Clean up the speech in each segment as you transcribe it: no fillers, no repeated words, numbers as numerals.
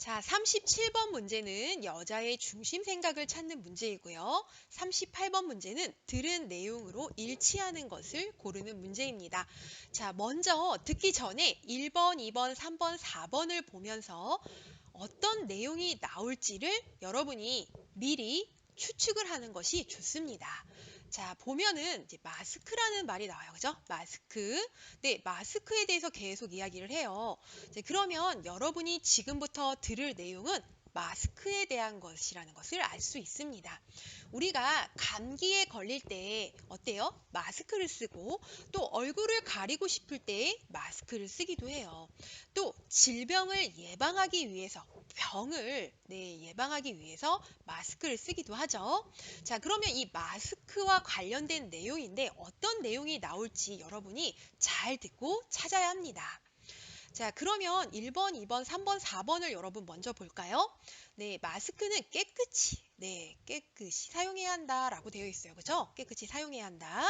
자, 37번 문제는 여자의 중심 생각을 찾는 문제이고요. 38번 문제는 들은 내용으로 일치하는 것을 고르는 문제입니다. 자, 먼저 듣기 전에 1번, 2번, 3번, 4번을 보면서 어떤 내용이 나올지를 여러분이 미리 추측을 하는 것이 좋습니다. 자, 보면은 이제 마스크라는 말이 나와요. 그죠? 마스크. 네, 마스크에 대해서 계속 이야기를 해요. 이제 그러면 여러분이 지금부터 들을 내용은 마스크에 대한 것이라는 것을 알 수 있습니다. 우리가 감기에 걸릴 때 어때요? 마스크를 쓰고 또 얼굴을 가리고 싶을 때 마스크를 쓰기도 해요. 또 질병을 예방하기 위해서 병을 예방하기 위해서 마스크를 쓰기도 하죠. 자, 그러면 이 마스크와 관련된 내용인데 어떤 내용이 나올지 여러분이 잘 듣고 찾아야 합니다. 자, 그러면 1번, 2번, 3번, 4번을 여러분 먼저 볼까요? 네, 마스크는 깨끗이 사용해야 한다라고 되어 있어요. 그죠? 깨끗이 사용해야 한다.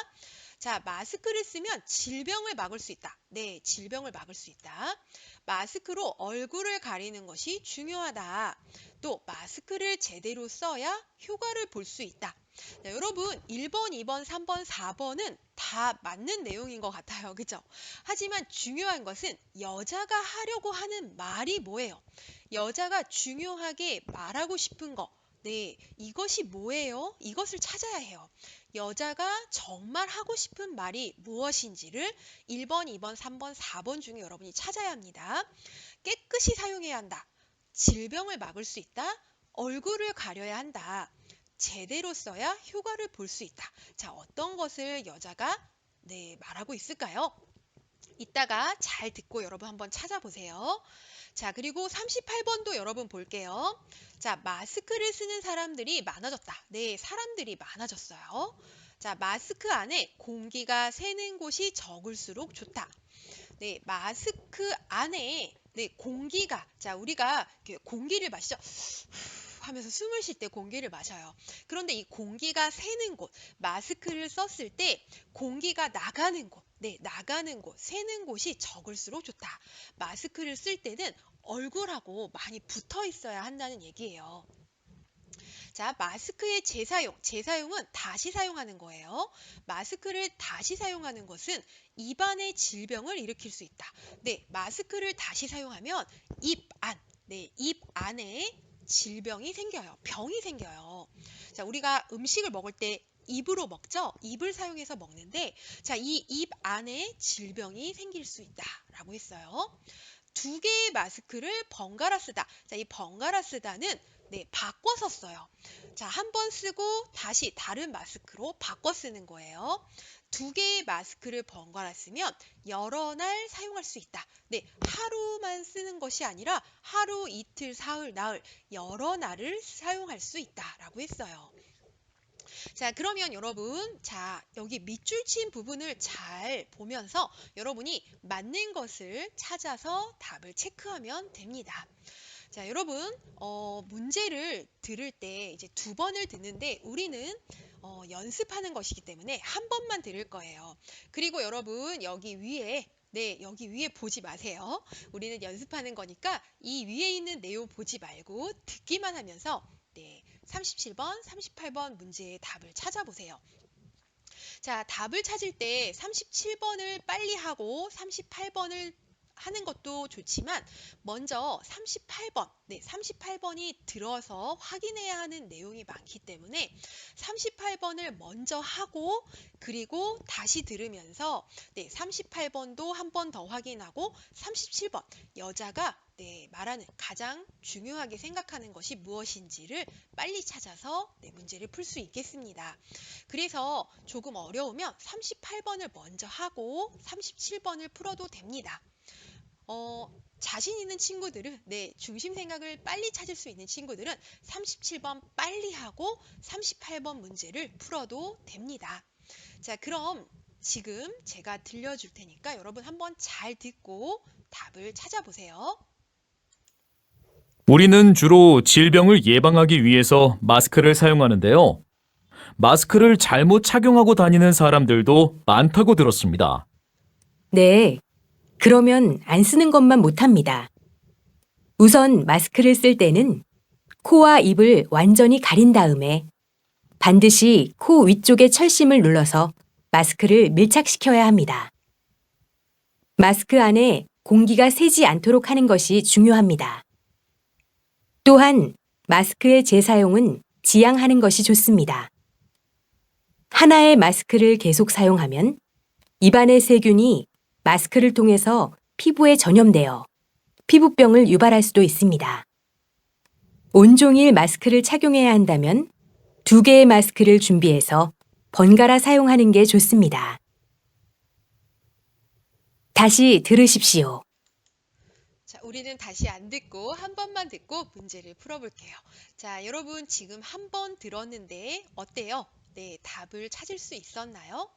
자, 마스크를 쓰면 질병을 막을 수 있다. 네, 질병을 막을 수 있다. 마스크로 얼굴을 가리는 것이 중요하다. 또 마스크를 제대로 써야 효과를 볼 수 있다. 네, 여러분 1번, 2번, 3번, 4번은 다 맞는 내용인 것 같아요. 그죠? 하지만 중요한 것은 여자가 하려고 하는 말이 뭐예요? 여자가 중요하게 말하고 싶은 거. 네, 이것이 뭐예요? 이것을 찾아야 해요. 여자가 정말 하고 싶은 말이 무엇인지를 1번, 2번, 3번, 4번 중에 여러분이 찾아야 합니다. 깨끗이 사용해야 한다. 질병을 막을 수 있다. 얼굴을 가려야 한다. 제대로 써야 효과를 볼 수 있다. 자, 어떤 것을 여자가 말하고 있을까요? 이따가 잘 듣고 여러분 한번 찾아보세요. 자, 그리고 38번도 여러분 볼게요. 자, 마스크를 쓰는 사람들이 많아졌다. 네, 사람들이 많아졌어요. 자, 마스크 안에 공기가 새는 곳이 적을수록 좋다. 네, 마스크 안에 공기가, 자, 우리가 공기를 마시죠. 하면서 숨을 쉴 때 공기를 마셔요. 그런데 이 공기가 새는 곳, 마스크를 썼을 때 공기가 나가는 곳, 나가는 곳, 새는 곳이 적을수록 좋다. 마스크를 쓸 때는 얼굴하고 많이 붙어 있어야 한다는 얘기예요. 자, 마스크의 재사용은 다시 사용하는 거예요. 마스크를 다시 사용하는 것은 입안의 질병을 일으킬 수 있다. 네, 마스크를 다시 사용하면 입 안에 질병이 생겨요. 병이 생겨요. 자, 우리가 음식을 먹을 때 입으로 먹죠? 입을 사용해서 먹는데, 자, 이 입 안에 질병이 생길 수 있다라고 했어요. 두 개의 마스크를 번갈아 쓰다. 자, 이 번갈아 쓰다는 바꿔서 써요. 자, 한 번 쓰고 다시 다른 마스크로 바꿔 쓰는 거예요. 두 개의 마스크를 번갈아 쓰면 여러 날 사용할 수 있다. 네, 하루만 쓰는 것이 아니라 하루, 이틀, 사흘, 나흘 여러 날을 사용할 수 있다라고 했어요. 자, 그러면 여러분, 자, 여기 밑줄 친 부분을 잘 보면서 여러분이 맞는 것을 찾아서 답을 체크하면 됩니다. 자, 여러분, 문제를 들을 때 이제 두 번을 듣는데 우리는 연습하는 것이기 때문에 한 번만 들을 거예요. 그리고 여러분, 여기 위에 보지 마세요. 우리는 연습하는 거니까 이 위에 있는 내용 보지 말고 듣기만 하면서 37번, 38번 문제의 답을 찾아보세요. 자, 답을 찾을 때 37번을 빨리 하고 38번을 하는 것도 좋지만 먼저 38번이 들어서 확인해야 하는 내용이 많기 때문에 38번을 먼저 하고 그리고 다시 들으면서 38번도 한 번 더 확인하고 37번 여자가 말하는 가장 중요하게 생각하는 것이 무엇인지를 빨리 찾아서 문제를 풀 수 있겠습니다. 그래서 조금 어려우면 38번을 먼저 하고 37번을 풀어도 됩니다. 자신 있는 친구들은 중심 생각을 빨리 찾을 수 있는 친구들은 37번 빨리 하고 38번 문제를 풀어도 됩니다. 자, 그럼 지금 제가 들려줄 테니까 여러분 한번 잘 듣고 답을 찾아보세요. 우리는 주로 질병을 예방하기 위해서 마스크를 사용하는데요. 마스크를 잘못 착용하고 다니는 사람들도 많다고 들었습니다. 네, 그러면 안 쓰는 것만 못합니다. 우선 마스크를 쓸 때는 코와 입을 완전히 가린 다음에 반드시 코 위쪽에 철심을 눌러서 마스크를 밀착시켜야 합니다. 마스크 안에 공기가 새지 않도록 하는 것이 중요합니다. 또한 마스크의 재사용은 지양하는 것이 좋습니다. 하나의 마스크를 계속 사용하면 입안의 세균이 마스크를 통해서 피부에 전염되어 피부병을 유발할 수도 있습니다. 온종일 마스크를 착용해야 한다면 2개의 마스크를 준비해서 번갈아 사용하는 게 좋습니다. 다시 들으십시오. 자, 우리는 다시 안 듣고 한 번만 듣고 문제를 풀어볼게요. 자, 여러분 지금 한 번 들었는데 어때요? 네, 답을 찾을 수 있었나요?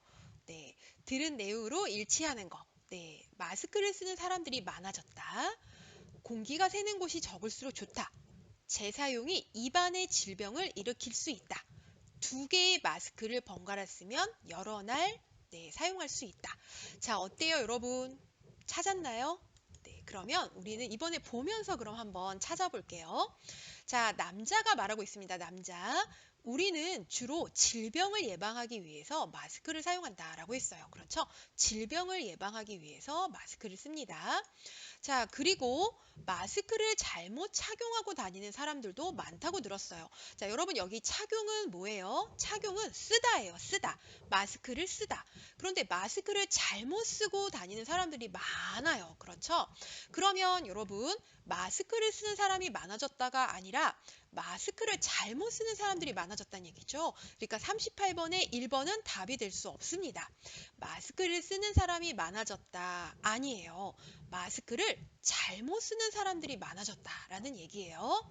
네, 들은 내용으로 일치하는 거. 네, 마스크를 쓰는 사람들이 많아졌다. 공기가 새는 곳이 적을수록 좋다. 재사용이 입안의 질병을 일으킬 수 있다. 2개의 마스크를 번갈아 쓰면 여러 날 사용할 수 있다. 자, 어때요, 여러분? 찾았나요? 네, 그러면 우리는 이번에 보면서 그럼 한번 찾아볼게요. 자, 남자가 말하고 있습니다. 남자. 우리는 주로 질병을 예방하기 위해서 마스크를 사용한다라고 했어요. 그렇죠? 질병을 예방하기 위해서 마스크를 씁니다. 자, 그리고 마스크를 잘못 착용하고 다니는 사람들도 많다고 들었어요. 자, 여러분 여기 착용은 뭐예요? 착용은 쓰다예요. 쓰다. 마스크를 쓰다. 그런데 마스크를 잘못 쓰고 다니는 사람들이 많아요. 그렇죠? 그러면 여러분 마스크를 쓰는 사람이 많아졌다가 아니라 마스크를 잘못 쓰는 사람들이 많아졌다는 얘기죠. 그러니까 38번에 1번은 답이 될 수 없습니다. 마스크를 쓰는 사람이 많아졌다. 아니에요. 마스크를 잘못 쓰는 사람들이 많아졌다라는 얘기예요.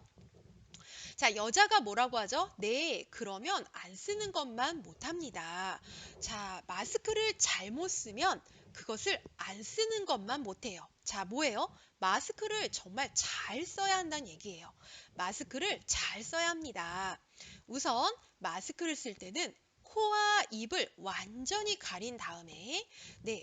자, 여자가 뭐라고 하죠? 네, 그러면 안 쓰는 것만 못합니다. 자, 마스크를 잘못 쓰면 그것을 안 쓰는 것만 못해요. 자, 뭐예요? 마스크를 정말 잘 써야 한다는 얘기예요. 마스크를 잘 써야 합니다. 우선 마스크를 쓸 때는 코와 입을 완전히 가린 다음에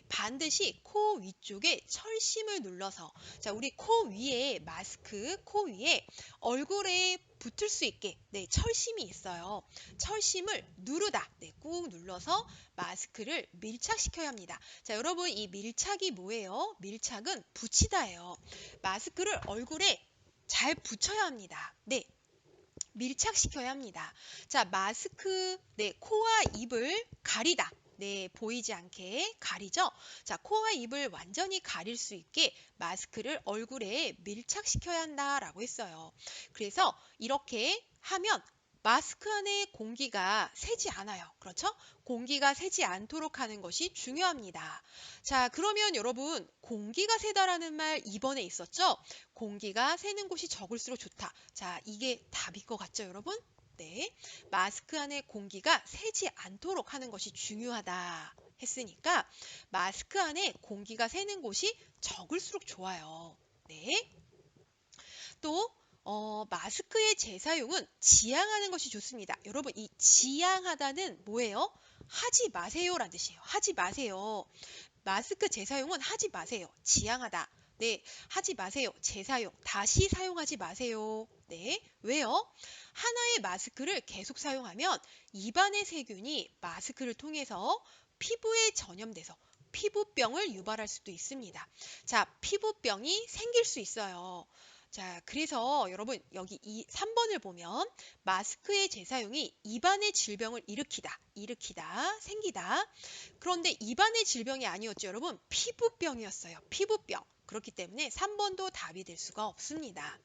반드시 코 위쪽에 철심을 눌러서 자, 우리 코 위에 마스크 코 위에 얼굴에 붙을 수 있게 철심이 있어요. 철심을 누르다. 꾹 눌러서 마스크를 밀착시켜야 합니다. 자, 여러분 이 밀착이 뭐예요? 밀착은 붙이다예요. 마스크를 얼굴에 잘 붙여야 합니다. 네. 밀착시켜야 합니다. 자, 마스크, 코와 입을 가리다. 보이지 않게 가리죠? 자, 코와 입을 완전히 가릴 수 있게 마스크를 얼굴에 밀착시켜야 한다라고 했어요. 그래서 이렇게 하면 마스크 안에 공기가 새지 않아요. 그렇죠? 공기가 새지 않도록 하는 것이 중요합니다. 자, 그러면 여러분 공기가 새다라는 말 2번에 있었죠? 공기가 새는 곳이 적을수록 좋다. 자, 이게 답일 것 같죠, 여러분? 네. 마스크 안에 공기가 새지 않도록 하는 것이 중요하다 했으니까 마스크 안에 공기가 새는 곳이 적을수록 좋아요. 네. 또 마스크의 재사용은 지양하는 것이 좋습니다. 여러분 이 지양하다는 뭐예요? 하지 마세요라는 뜻이에요. 하지 마세요. 마스크 재사용은 하지 마세요. 지양하다. 네, 하지 마세요. 재사용. 다시 사용하지 마세요. 네, 왜요? 하나의 마스크를 계속 사용하면 입안의 세균이 마스크를 통해서 피부에 전염돼서 피부병을 유발할 수도 있습니다. 자, 피부병이 생길 수 있어요. 자, 그래서 여러분 여기 이 3번을 보면 마스크의 재사용이 입안의 질병을 일으키다, 생기다. 그런데 입안의 질병이 아니었죠, 여러분. 피부병이었어요. 피부병. 그렇기 때문에 3번도 답이 될 수가 없습니다.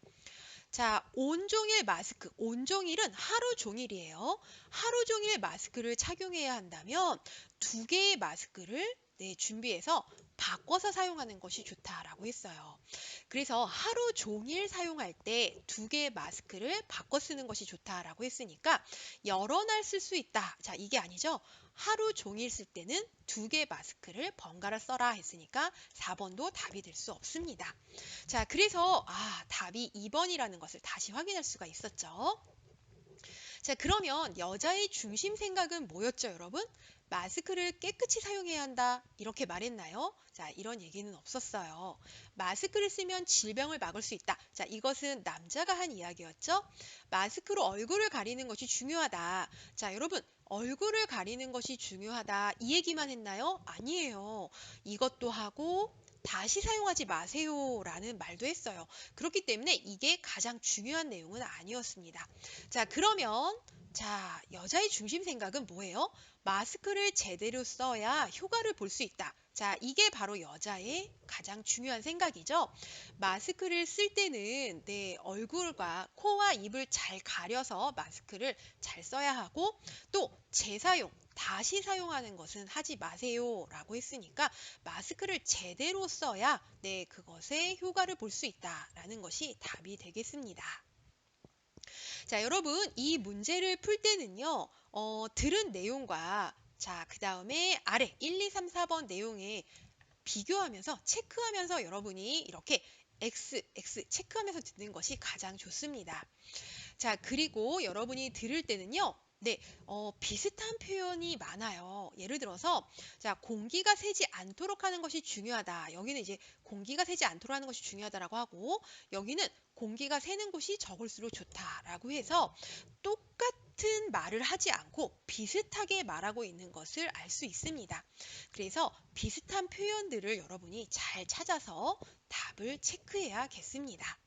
자, 온종일 마스크. 온종일은 하루 종일이에요. 하루 종일 마스크를 착용해야 한다면 2개의 마스크를 준비해서 바꿔서 사용하는 것이 좋다라고 했어요. 그래서 하루 종일 사용할 때 2개의 마스크를 바꿔 쓰는 것이 좋다라고 했으니까 여러 날 쓸 수 있다. 자, 이게 아니죠. 하루 종일 쓸 때는 2개 마스크를 번갈아 써라 했으니까 4번도 답이 될 수 없습니다. 자, 그래서 답이 2번이라는 것을 다시 확인할 수가 있었죠. 자, 그러면 여자의 중심 생각은 뭐였죠, 여러분? 마스크를 깨끗이 사용해야 한다. 이렇게 말했나요? 자, 이런 얘기는 없었어요. 마스크를 쓰면 질병을 막을 수 있다. 자, 이것은 남자가 한 이야기였죠. 마스크로 얼굴을 가리는 것이 중요하다. 자, 여러분, 얼굴을 가리는 것이 중요하다. 이 얘기만 했나요? 아니에요. 이것도 하고 다시 사용하지 마세요 라는 말도 했어요. 그렇기 때문에 이게 가장 중요한 내용은 아니었습니다. 자, 그러면 여자의 중심 생각은 뭐예요? 마스크를 제대로 써야 효과를 볼 수 있다. 자, 이게 바로 여자의 가장 중요한 생각이죠. 마스크를 쓸 때는 내 얼굴과 코와 입을 잘 가려서 마스크를 잘 써야 하고 또 재사용, 다시 사용하는 것은 하지 마세요 라고 했으니까 마스크를 제대로 써야 그것의 효과를 볼 수 있다라는 것이 답이 되겠습니다. 자, 여러분, 이 문제를 풀 때는요, 들은 내용과 그 다음에 아래 1, 2, 3, 4번 내용에 비교하면서 체크하면서 여러분이 이렇게 X 체크하면서 듣는 것이 가장 좋습니다. 자, 그리고 여러분이 들을 때는요, 비슷한 표현이 많아요. 예를 들어서, 공기가 새지 않도록 하는 것이 중요하다. 여기는 이제 공기가 새지 않도록 하는 것이 중요하다라고 하고, 여기는 공기가 새는 곳이 적을수록 좋다라고 해서 똑같은 말을 하지 않고 비슷하게 말하고 있는 것을 알 수 있습니다. 그래서 비슷한 표현들을 여러분이 잘 찾아서 답을 체크해야겠습니다.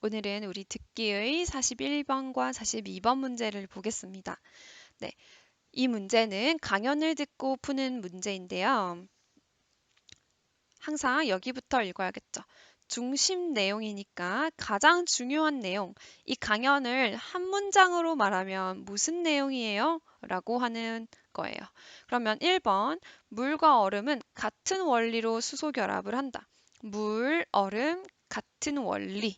오늘은 우리 듣기의 41번과 42번 문제를 보겠습니다. 네, 이 문제는 강연을 듣고 푸는 문제인데요. 항상 여기부터 읽어야겠죠. 중심 내용이니까 가장 중요한 내용, 이 강연을 한 문장으로 말하면 무슨 내용이에요? 라고 하는 거예요. 그러면 1번, 물과 얼음은 같은 원리로 수소 결합을 한다. 물, 얼음, 같은 원리.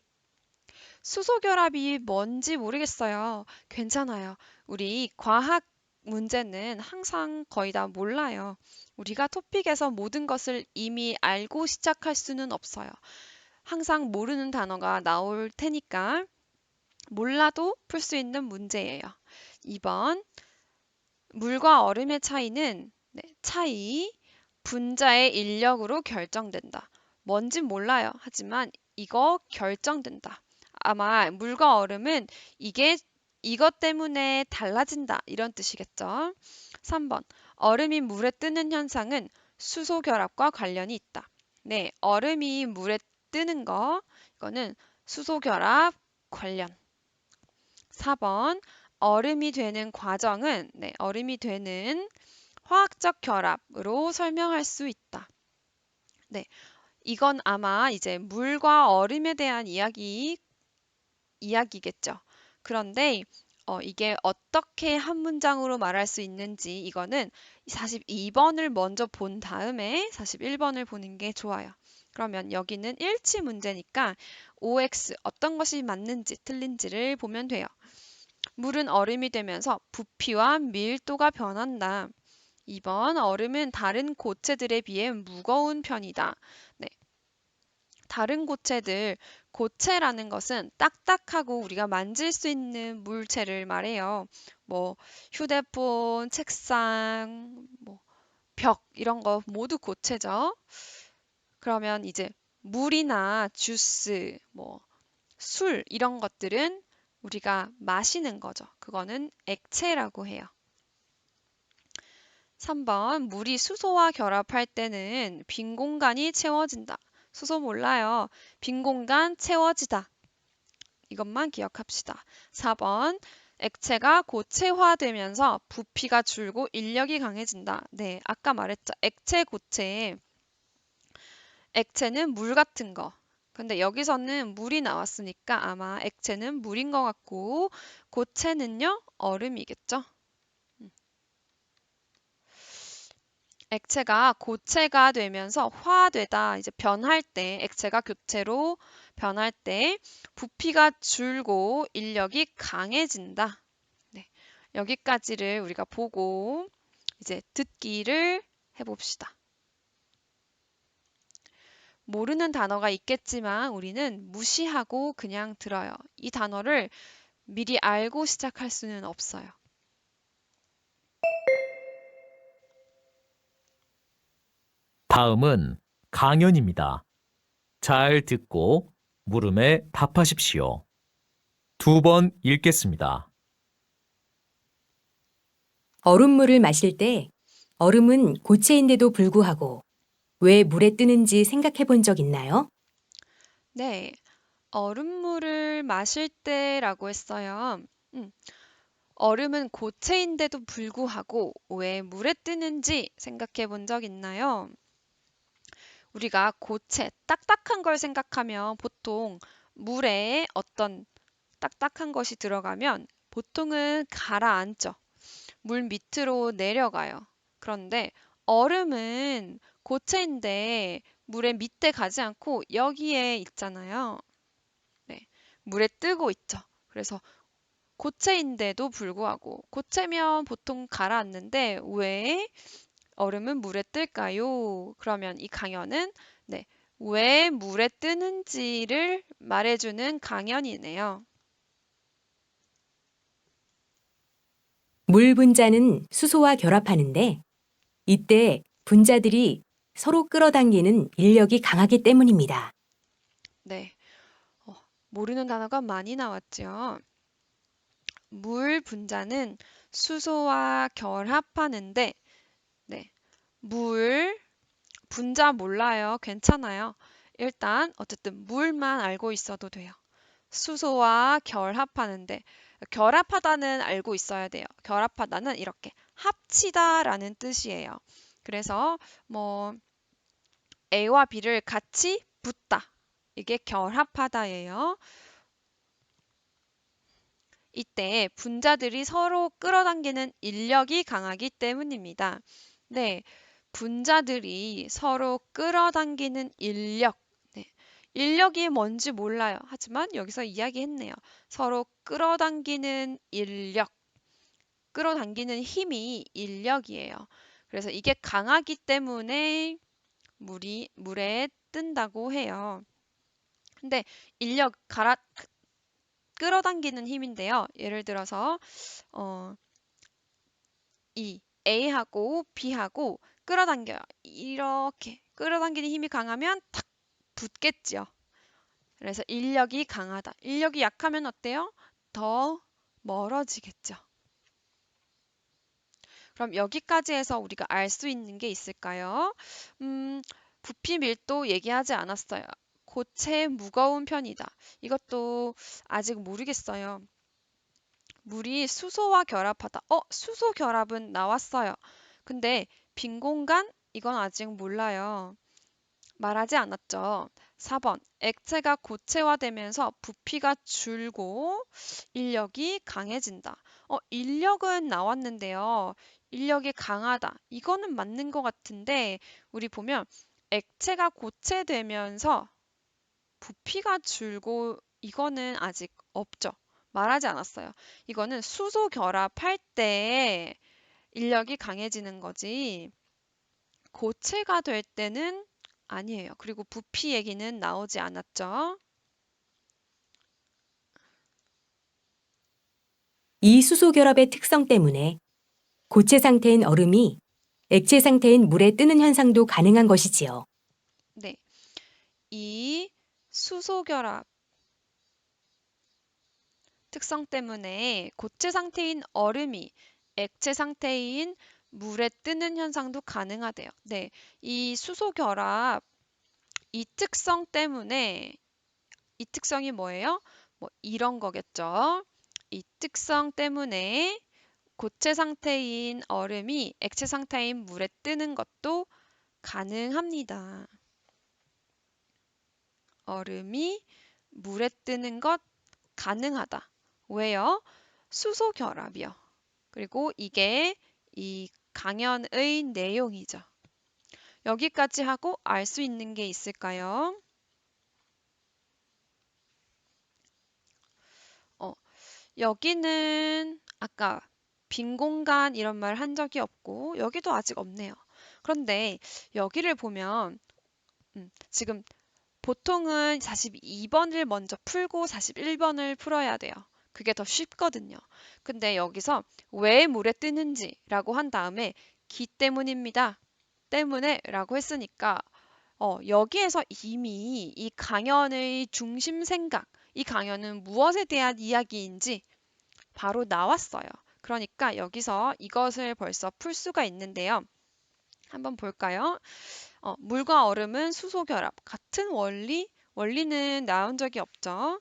수소 결합이 뭔지 모르겠어요. 괜찮아요. 우리 과학 문제는 항상 거의 다 몰라요. 우리가 토픽에서 모든 것을 이미 알고 시작할 수는 없어요. 항상 모르는 단어가 나올 테니까 몰라도 풀 수 있는 문제예요. 2번, 물과 얼음의 차이는 차이, 분자의 인력으로 결정된다. 뭔진 몰라요. 하지만 이거 결정된다. 아마 물과 얼음은 이것 때문에 달라진다. 이런 뜻이겠죠. 3번. 얼음이 물에 뜨는 현상은 수소 결합과 관련이 있다. 네, 얼음이 물에 뜨는 거, 이거는 수소 결합 관련. 4번. 얼음이 되는 과정은, 얼음이 되는 화학적 결합으로 설명할 수 있다. 네, 이건 아마 이제 물과 얼음에 대한 이야기겠죠. 그런데 이게 어떻게 한 문장으로 말할 수 있는지 이거는 42번을 먼저 본 다음에 41번을 보는 게 좋아요. 그러면 여기는 일치 문제니까 OX 어떤 것이 맞는지 틀린지를 보면 돼요. 물은 얼음이 되면서 부피와 밀도가 변한다. 2번 얼음은 다른 고체들에 비해 무거운 편이다. 네. 다른 고체라는 것은 딱딱하고 우리가 만질 수 있는 물체를 말해요. 뭐 휴대폰, 책상, 벽 이런 거 모두 고체죠. 그러면 이제 물이나 주스, 술 이런 것들은 우리가 마시는 거죠. 그거는 액체라고 해요. 3번 물이 수소와 결합할 때는 빈 공간이 채워진다. 수소 몰라요. 빈 공간 채워지다. 이것만 기억합시다. 4번 액체가 고체화되면서 부피가 줄고 인력이 강해진다. 네, 아까 말했죠. 액체, 고체. 액체는 물 같은 거. 근데 여기서는 물이 나왔으니까 아마 액체는 물인 것 같고 고체는요, 얼음이겠죠. 액체가 고체가 되면서 화되다, 이제 변할 때, 액체가 교체로 변할 때 부피가 줄고 인력이 강해진다. 네, 여기까지를 우리가 보고 이제 듣기를 해봅시다. 모르는 단어가 있겠지만 우리는 무시하고 그냥 들어요. 이 단어를 미리 알고 시작할 수는 없어요. 다음은 강연입니다. 잘 듣고 물음에 답하십시오. 2번 읽겠습니다. 얼음물을 마실 때 얼음은 고체인데도 불구하고 왜 물에 뜨는지 생각해 본 적 있나요? 네, 얼음물을 마실 때라고 했어요. 얼음은 고체인데도 불구하고 왜 물에 뜨는지 생각해 본 적 있나요? 우리가 고체, 딱딱한 걸 생각하면 보통 물에 어떤 딱딱한 것이 들어가면 보통은 가라앉죠. 물 밑으로 내려가요. 그런데 얼음은 고체인데 물에 밑에 가지 않고 여기에 있잖아요. 네, 물에 뜨고 있죠. 그래서 고체인데도 불구하고 고체면 보통 가라앉는데 왜 얼음은 물에 뜰까요? 그러면 이 강연은 네, 왜 물에 뜨는지를 말해주는 강연이네요. 물 분자는 수소와 결합하는데 이때 분자들이 서로 끌어당기는 인력이 강하기 때문입니다. 네, 모르는 단어가 많이 나왔죠. 물 분자는 수소와 결합하는데 네, 물 분자 몰라요. 괜찮아요. 일단 어쨌든 물만 알고 있어도 돼요. 수소와 결합하는데 결합하다는 알고 있어야 돼요. 결합하다는 이렇게 합치다라는 뜻이에요. 그래서 뭐 A와 B를 같이 붓다. 이게 결합하다예요. 이때 분자들이 서로 끌어당기는 인력이 강하기 때문입니다. 네, 분자들이 서로 끌어당기는 인력. 네, 인력이 뭔지 몰라요. 하지만 여기서 이야기했네요. 서로 끌어당기는 인력. 끌어당기는 힘이 인력이에요. 그래서 이게 강하기 때문에 물에 뜬다고 해요. 근데 인력 끌어당기는 힘인데요. 예를 들어서 이 A하고 B하고 끌어당겨요. 이렇게 끌어당기는 힘이 강하면 탁 붙겠죠. 그래서 인력이 강하다. 인력이 약하면 어때요? 더 멀어지겠죠. 그럼 여기까지 해서 우리가 알 수 있는 게 있을까요? 부피 밀도 얘기하지 않았어요. 고체 무거운 편이다. 이것도 아직 모르겠어요. 물이 수소와 결합하다. 수소 결합은 나왔어요. 근데 빈 공간? 이건 아직 몰라요. 말하지 않았죠. 4번. 액체가 고체화되면서 부피가 줄고 인력이 강해진다. 인력은 나왔는데요. 인력이 강하다. 이거는 맞는 것 같은데 우리 보면 액체가 고체되면서 부피가 줄고 이거는 아직 없죠. 말하지 않았어요. 이거는 수소 결합할 때 인력이 강해지는 거지. 고체가 될 때는 아니에요. 그리고 부피 얘기는 나오지 않았죠. 이 수소 결합의 특성 때문에 고체 상태인 얼음이 액체 상태인 물에 뜨는 현상도 가능한 것이지요. 네. 이 수소 결합 특성 때문에 고체 상태인 얼음이 액체 상태인 물에 뜨는 현상도 가능하대요. 네. 이 수소 결합 이 특성 때문에 이 특성이 뭐예요? 뭐 이런 거겠죠. 이 특성 때문에 고체 상태인 얼음이 액체 상태인 물에 뜨는 것도 가능합니다. 얼음이 물에 뜨는 것 가능하다. 왜요? 수소 결합이요. 그리고 이게 이 강연의 내용이죠. 여기까지 하고 알 수 있는 게 있을까요? 여기는 아까 빈 공간 이런 말 한 적이 없고 여기도 아직 없네요. 그런데 여기를 보면 지금 보통은 42번을 먼저 풀고 41번을 풀어야 돼요. 그게 더 쉽거든요. 근데 여기서 왜 물에 뜨는지라고 한 다음에 기 때문입니다. 때문에라고 했으니까 여기에서 이미 이 강연의 중심 생각, 이 강연은 무엇에 대한 이야기인지 바로 나왔어요. 그러니까 여기서 이것을 벌써 풀 수가 있는데요. 한번 볼까요? 물과 얼음은 수소 결합. 같은 원리는 나온 적이 없죠.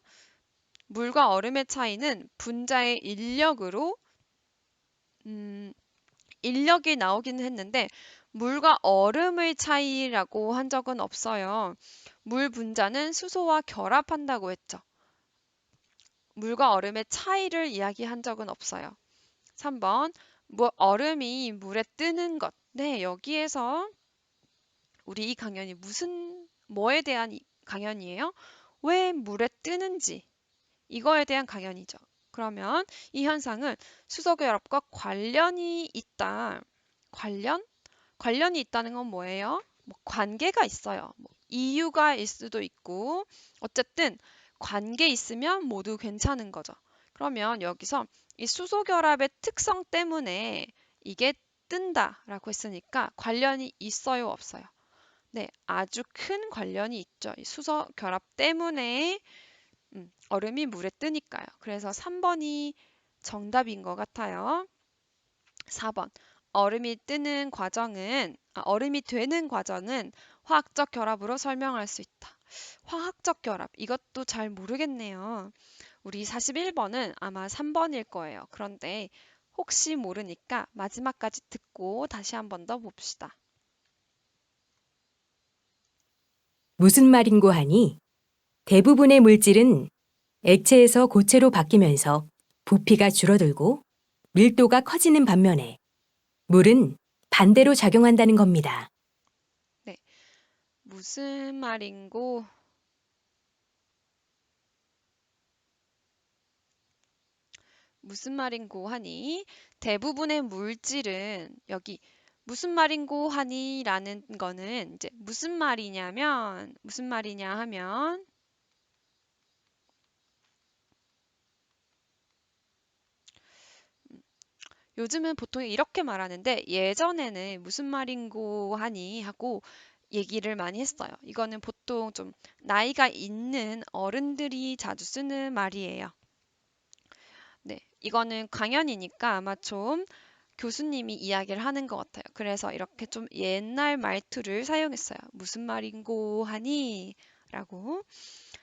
물과 얼음의 차이는 분자의 인력이 나오기는 했는데 물과 얼음의 차이라고 한 적은 없어요. 물 분자는 수소와 결합한다고 했죠. 물과 얼음의 차이를 이야기한 적은 없어요. 3번, 얼음이 물에 뜨는 것. 네, 여기에서 우리 이 강연이 뭐에 대한 강연이에요? 왜 물에 뜨는지, 이거에 대한 강연이죠. 그러면 이 현상은 수소결합과 관련이 있다. 관련이 있다는 건 뭐예요? 관계가 있어요. 이유가 일 수도 있고, 어쨌든 관계 있으면 모두 괜찮은 거죠. 그러면 여기서 이 수소결합의 특성 때문에 이게 뜬다라고 했으니까 관련이 있어요, 없어요? 네, 아주 큰 관련이 있죠. 이 수소 결합 때문에 얼음이 물에 뜨니까요. 그래서 3번이 정답인 것 같아요. 4번. 얼음이 되는 과정은 화학적 결합으로 설명할 수 있다. 화학적 결합, 이것도 잘 모르겠네요. 우리 41번은 아마 3번일 거예요. 그런데 혹시 모르니까 마지막까지 듣고 다시 한 번 더 봅시다. 무슨 말인고 하니 대부분의 물질은 액체에서 고체로 바뀌면서 부피가 줄어들고 밀도가 커지는 반면에 물은 반대로 작용한다는 겁니다. 네, 무슨 말인고 하니 대부분의 물질은 여기 무슨 말인고 하니라는 거는 이제 무슨 말이냐 하면 요즘은 보통 이렇게 말하는데 예전에는 무슨 말인고 하니 하고 얘기를 많이 했어요. 이거는 보통 좀 나이가 있는 어른들이 자주 쓰는 말이에요. 네, 이거는 강연이니까 아마 좀 교수님이 이야기를 하는 것 같아요. 그래서 이렇게 좀 옛날 말투를 사용했어요. 무슨 말인고 하니? 라고.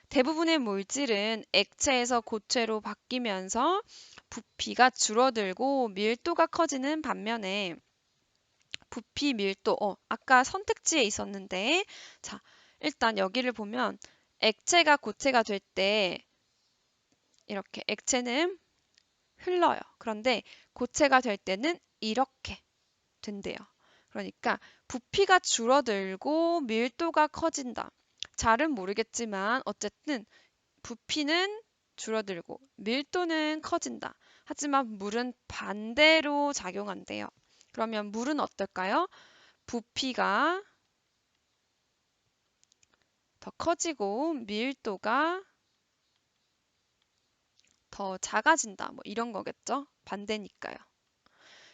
대부분의 물질은 액체에서 고체로 바뀌면서 부피가 줄어들고 밀도가 커지는 반면에 부피 밀도, 아까 선택지에 있었는데, 자, 일단 여기를 보면 액체가 고체가 될 때 이렇게 액체는 흘러요. 그런데 고체가 될 때는 이렇게 된대요. 그러니까 부피가 줄어들고 밀도가 커진다. 잘은 모르겠지만 어쨌든 부피는 줄어들고 밀도는 커진다. 하지만 물은 반대로 작용한대요. 그러면 물은 어떨까요? 부피가 더 커지고 밀도가 더 작아진다. 이런 거겠죠? 반대니까요.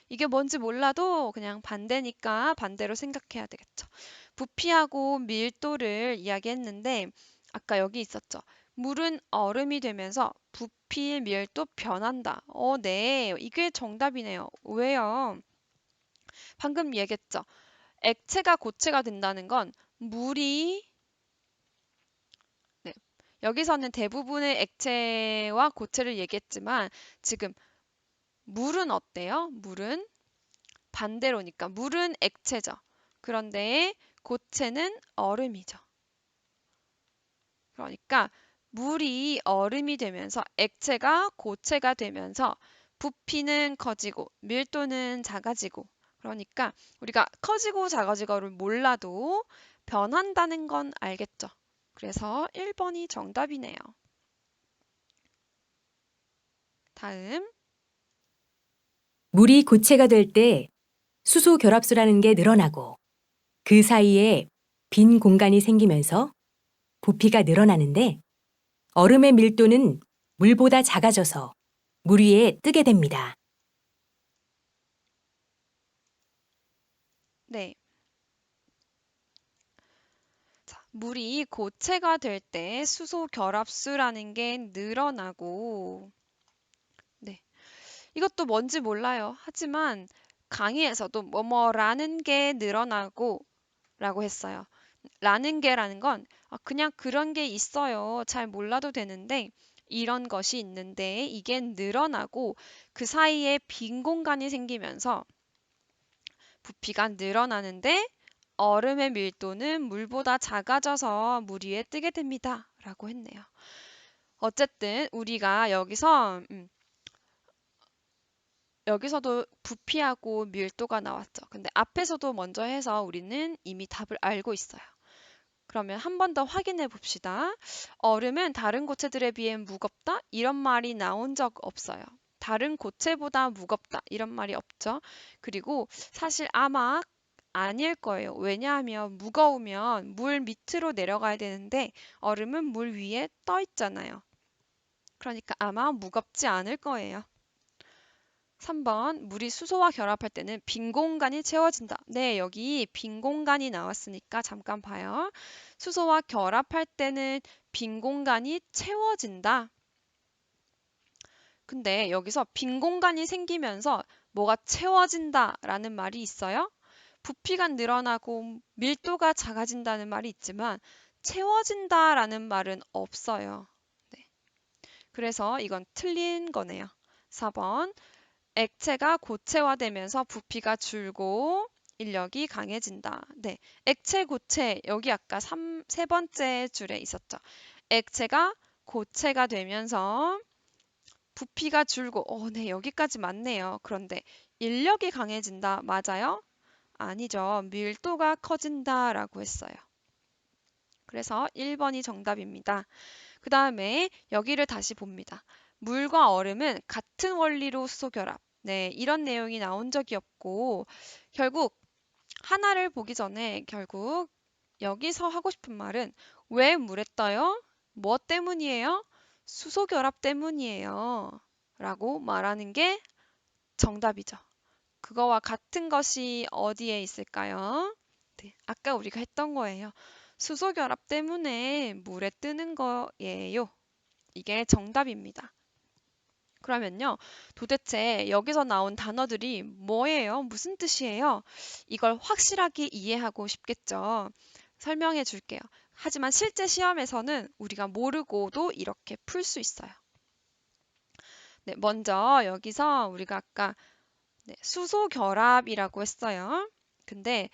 이게 뭔지 몰라도 그냥 반대니까 반대로 생각해야 되겠죠. 부피하고 밀도를 이야기했는데 아까 여기 있었죠. 물은 얼음이 되면서 부피, 밀도 변한다. 네. 이게 정답이네요. 왜요? 방금 얘기했죠. 액체가 고체가 된다는 건 물이 네. 여기서는 대부분의 액체와 고체를 얘기했지만 지금 물은 어때요? 물은 반대로니까 물은 액체죠. 그런데 고체는 얼음이죠. 그러니까 물이 얼음이 되면서 액체가 고체가 되면서 부피는 커지고 밀도는 작아지고 그러니까 우리가 커지고 작아지고를 몰라도 변한다는 건 알겠죠. 그래서 1번이 정답이네요. 다음 물이 고체가 될 때 수소 결합수라는 게 늘어나고 그 사이에 빈 공간이 생기면서 부피가 늘어나는데 얼음의 밀도는 물보다 작아져서 물 위에 뜨게 됩니다. 네. 자, 물이 고체가 될 때 수소 결합수라는 게 늘어나고, 네. 이것도 뭔지 몰라요. 하지만 강의에서도 뭐뭐라는 게 늘어나고 라고 했어요. 라는 게라는 건 그냥 그런 게 있어요. 잘 몰라도 되는데 이런 것이 있는데 이게 늘어나고 그 사이에 빈 공간이 생기면서 부피가 늘어나는데 얼음의 밀도는 물보다 작아져서 물 위에 뜨게 됩니다. 라고 했네요. 어쨌든 우리가 여기서도 부피하고 밀도가 나왔죠. 근데 앞에서도 먼저 해서 우리는 이미 답을 알고 있어요. 그러면 한 번 더 확인해 봅시다. 얼음은 다른 고체들에 비해 무겁다? 이런 말이 나온 적 없어요. 다른 고체보다 무겁다. 이런 말이 없죠. 그리고 사실 아마 아닐 거예요. 왜냐하면 무거우면 물 밑으로 내려가야 되는데 얼음은 물 위에 떠 있잖아요. 그러니까 아마 무겁지 않을 거예요. 3번, 물이 수소와 결합할 때는 빈 공간이 채워진다. 네, 여기 빈 공간이 나왔으니까 잠깐 봐요. 수소와 결합할 때는 빈 공간이 채워진다. 근데 여기서 빈 공간이 생기면서 뭐가 채워진다라는 말이 있어요? 부피가 늘어나고 밀도가 작아진다는 말이 있지만 채워진다라는 말은 없어요. 네. 그래서 이건 틀린 거네요. 4번. 액체가 고체화되면서 부피가 줄고 인력이 강해진다. 네. 액체, 고체. 여기 아까 세 번째 줄에 있었죠. 액체가 고체가 되면서 부피가 줄고, 네, 여기까지 맞네요. 그런데 인력이 강해진다. 맞아요? 아니죠. 밀도가 커진다라고 했어요. 그래서 1번이 정답입니다. 그 다음에 여기를 다시 봅니다. 물과 얼음은 같은 원리로 수소 결합. 네, 이런 내용이 나온 적이 없고 결국 하나를 보기 전에 결국 여기서 하고 싶은 말은 왜 물에 떠요? 뭐 때문이에요? 수소 결합 때문이에요. 라고 말하는 게 정답이죠. 그거와 같은 것이 어디에 있을까요? 네, 아까 우리가 했던 거예요. 수소 결합 때문에 물에 뜨는 거예요. 이게 정답입니다. 그러면요, 도대체 여기서 나온 단어들이 뭐예요? 무슨 뜻이에요? 이걸 확실하게 이해하고 싶겠죠? 설명해 줄게요. 하지만 실제 시험에서는 우리가 모르고도 이렇게 풀 수 있어요. 네, 먼저 여기서 우리가 아까 수소 결합이라고 했어요. 근데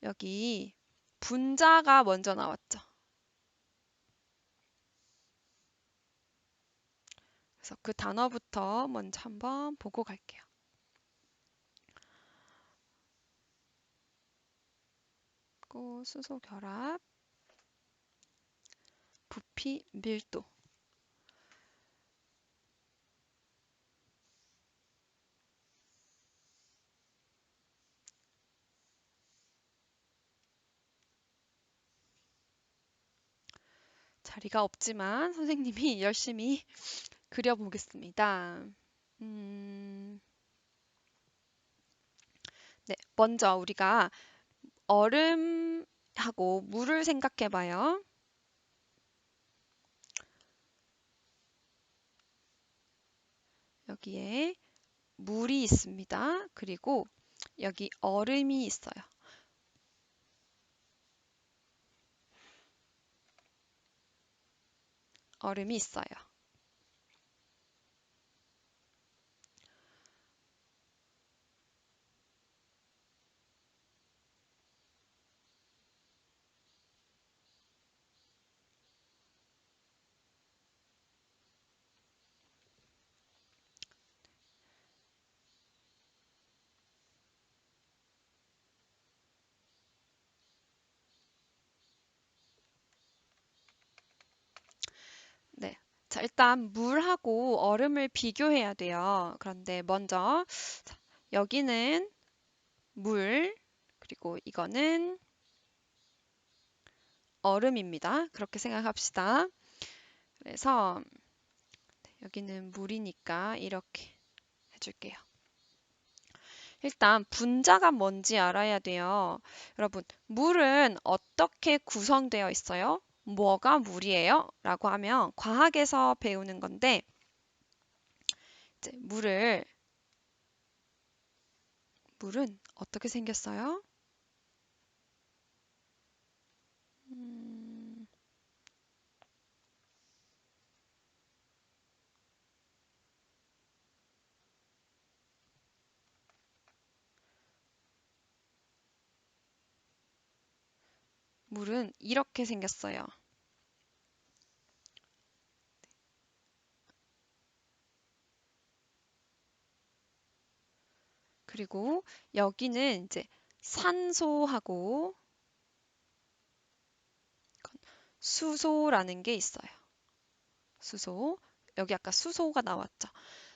여기 분자가 먼저 나왔죠. 그래서 그 단어부터 먼저 한번 보고 갈게요. 수소 결합, 부피, 밀도. 자리가 없지만 선생님이 열심히 그려보겠습니다. 네, 먼저 우리가 얼음하고 물을 생각해 봐요. 여기에 물이 있습니다. 그리고 여기 얼음이 있어요. 얼음이 있어요. 네. 자, 일단 물하고 얼음을 비교해야 돼요. 그런데 먼저 여기는 물, 그리고 이거는 얼음입니다. 그렇게 생각합시다. 그래서 여기는 물이니까 이렇게 해줄게요. 일단 분자가 뭔지 알아야 돼요. 여러분, 물은 어떻게 구성되어 있어요? 뭐가 물이에요? 라고 하면 과학에서 배우는 건데 이제 물은 어떻게 생겼어요? 음, 물은 이렇게 생겼어요. 그리고 여기는 이제 산소하고 수소라는 게 있어요. 수소. 여기 아까 수소가 나왔죠.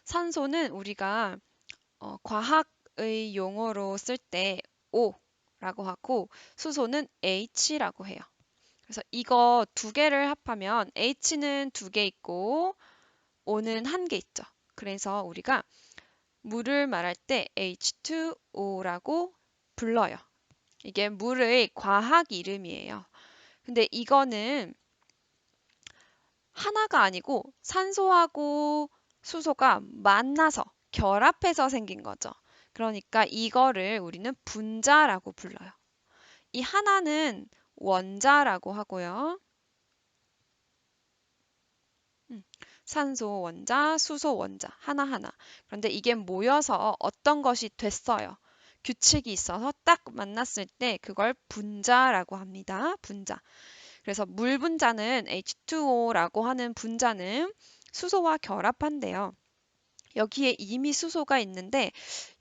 산소는 우리가 과학의 용어로 쓸 때 O라고 하고 수소는 H라고 해요. 그래서 이거 두 개를 합하면 H는 두 개 있고 O는 한 개 있죠. 그래서 우리가 물을 말할 때 H2O라고 불러요. 이게 물의 과학 이름이에요. 근데 이거는 하나가 아니고 산소하고 수소가 만나서 결합해서 생긴 거죠. 그러니까 이거를 우리는 분자라고 불러요. 이 하나는 원자라고 하고요. 산소 원자, 수소 원자 하나하나. 그런데 이게 모여서 어떤 것이 됐어요. 규칙이 있어서 딱 만났을 때 그걸 분자라고 합니다. 분자. 그래서 물 분자는 H2O라고 하는 분자는 수소와 결합한대요. 여기에 이미 수소가 있는데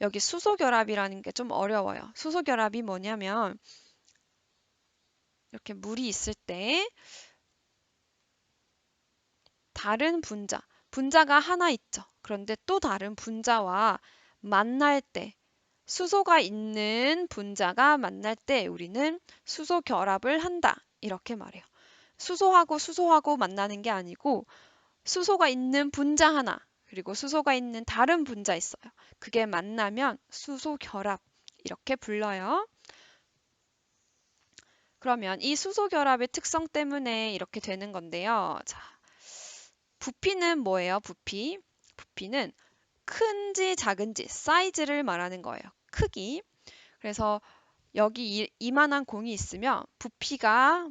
여기 수소 결합이라는 게 좀 어려워요. 수소 결합이 뭐냐면 이렇게 물이 있을 때 다른 분자가 하나 있죠. 그런데 또 다른 분자와 만날 때 수소가 있는 분자가 만날 때 우리는 수소 결합을 한다. 이렇게 말해요. 수소하고 만나는 게 아니고 수소가 있는 분자 하나, 그리고 수소가 있는 다른 분자 있어요. 그게 만나면 수소 결합 이렇게 불러요. 그러면 이 수소 결합의 특성 때문에 이렇게 되는 건데요. 자, 부피는 뭐예요? 부피는 큰지 작은지 사이즈를 말하는 거예요. 크기. 그래서 여기 이만한 공이 있으면 부피가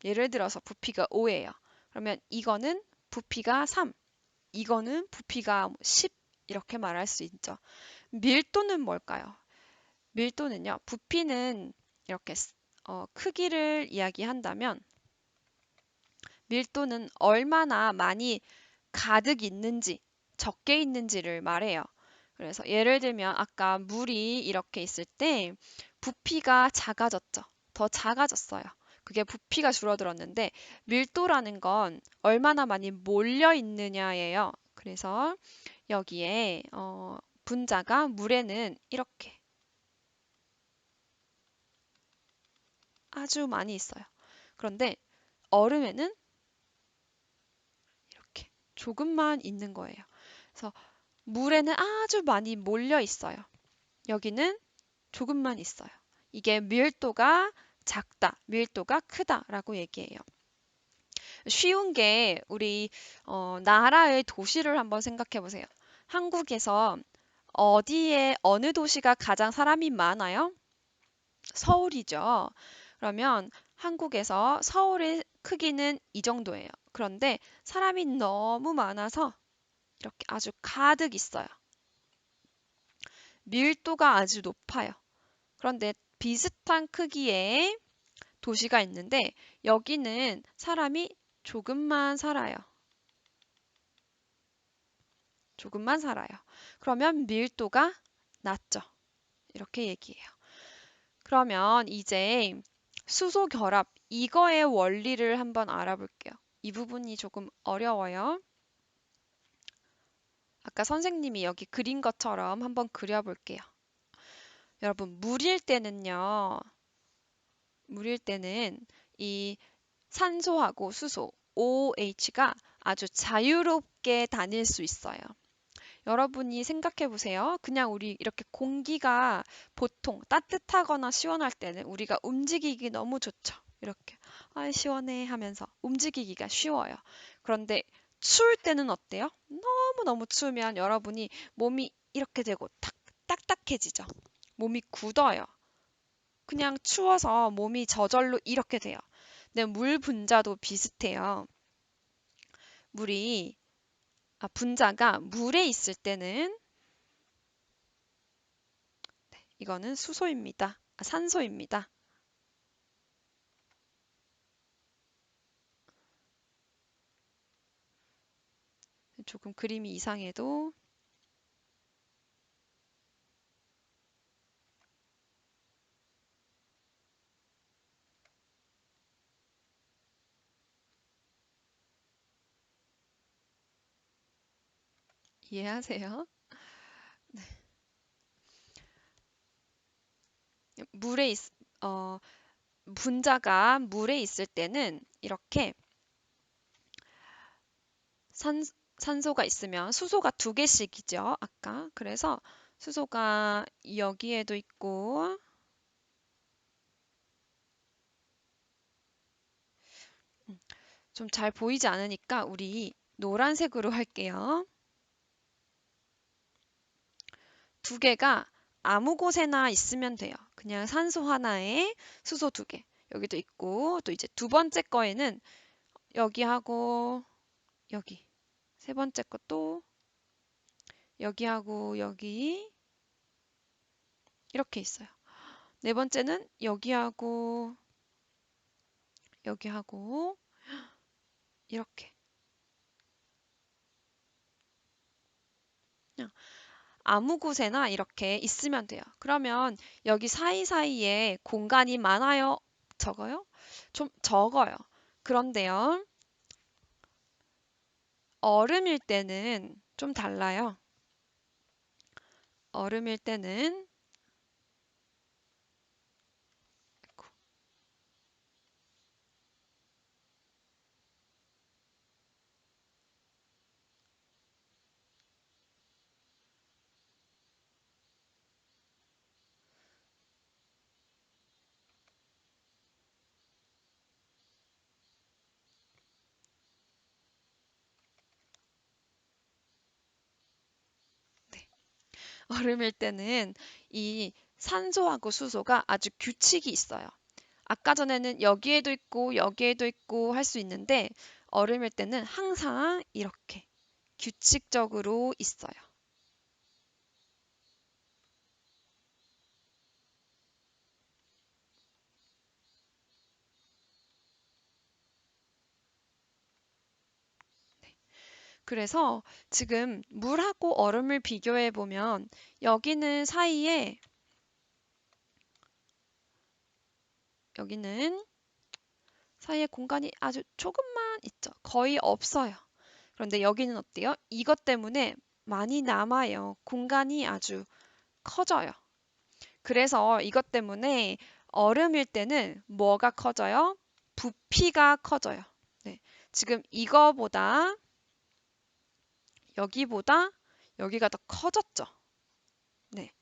예를 들어서 부피가 5예요. 그러면 이거는 부피가 3, 이거는 부피가 10 이렇게 말할 수 있죠. 밀도는 뭘까요? 밀도는요. 부피는 이렇게 크기를 이야기한다면 밀도는 얼마나 많이 가득 있는지 적게 있는지를 말해요. 그래서 예를 들면 아까 물이 이렇게 있을 때 부피가 작아졌죠. 더 작아졌어요. 그게 부피가 줄어들었는데 밀도라는 건 얼마나 많이 몰려 있느냐예요. 그래서 여기에 분자가 물에는 이렇게 아주 많이 있어요. 그런데 얼음에는 이렇게 조금만 있는 거예요. 그래서 물에는 아주 많이 몰려 있어요. 여기는 조금만 있어요. 이게 밀도가 작다, 밀도가 크다라고 얘기해요. 쉬운 게 우리 나라의 도시를 한번 생각해 보세요. 한국에서 어느 도시가 가장 사람이 많아요? 서울이죠. 그러면 한국에서 서울의 크기는 이 정도예요. 그런데 사람이 너무 많아서 이렇게 아주 가득 있어요. 밀도가 아주 높아요. 그런데 비슷한 크기의 도시가 있는데 여기는 사람이 조금만 살아요. 조금만 살아요. 그러면 밀도가 낮죠. 이렇게 얘기해요. 그러면 이제 수소 결합 이거의 원리를 한번 알아볼게요. 이 부분이 조금 어려워요. 아까 선생님이 여기 그린 것처럼 한번 그려볼게요. 여러분 물일 때는 이 산소하고 수소, OH가 아주 자유롭게 다닐 수 있어요. 여러분이 생각해 보세요. 그냥 우리 이렇게 공기가 보통 따뜻하거나 시원할 때는 우리가 움직이기 너무 좋죠. 이렇게 아 시원해 하면서 움직이기가 쉬워요. 그런데 추울 때는 어때요? 너무너무 추우면 여러분이 몸이 이렇게 되고 딱딱해지죠. 몸이 굳어요. 그냥 추워서 몸이 저절로 이렇게 돼요. 근데 물 분자도 비슷해요. 물이 분자가 물에 있을 때는 이거는 수소입니다. 산소입니다. 조금 그림이 이상해도 이해하세요? 물에 있, 어, 분자가 물에 있을 때는 이렇게 산소가 있으면 수소가 2개씩이죠. 아까. 그래서 수소가 여기에도 있고 좀 잘 보이지 않으니까 우리 노란색으로 할게요. 2개가 아무 곳에나 있으면 돼요. 그냥 산소 하나에 수소 2개. 여기도 있고 또 이제 2번째 거에는 여기하고 여기. 3번째 것도 여기하고 여기 이렇게 있어요. 4번째는 여기하고 여기하고 이렇게. 그냥 아무 곳에나 이렇게 있으면 돼요. 그러면 여기 사이사이에 공간이 많아요? 적어요? 좀 적어요. 그런데요. 얼음일 때는 좀 달라요. 얼음일 때는 얼음일 때는 이 산소하고 수소가 아주 규칙이 있어요. 아까 전에는 여기에도 있고 여기에도 있고 할 수 있는데 얼음일 때는 항상 이렇게 규칙적으로 있어요. 그래서 지금 물하고 얼음을 비교해 보면 여기는 사이에 공간이 아주 조금만 있죠. 거의 없어요. 그런데 여기는 어때요? 이것 때문에 많이 남아요. 공간이 아주 커져요. 그래서 이것 때문에 얼음일 때는 뭐가 커져요? 부피가 커져요. 네. 지금 이거보다 여기가 더 커졌죠. 네.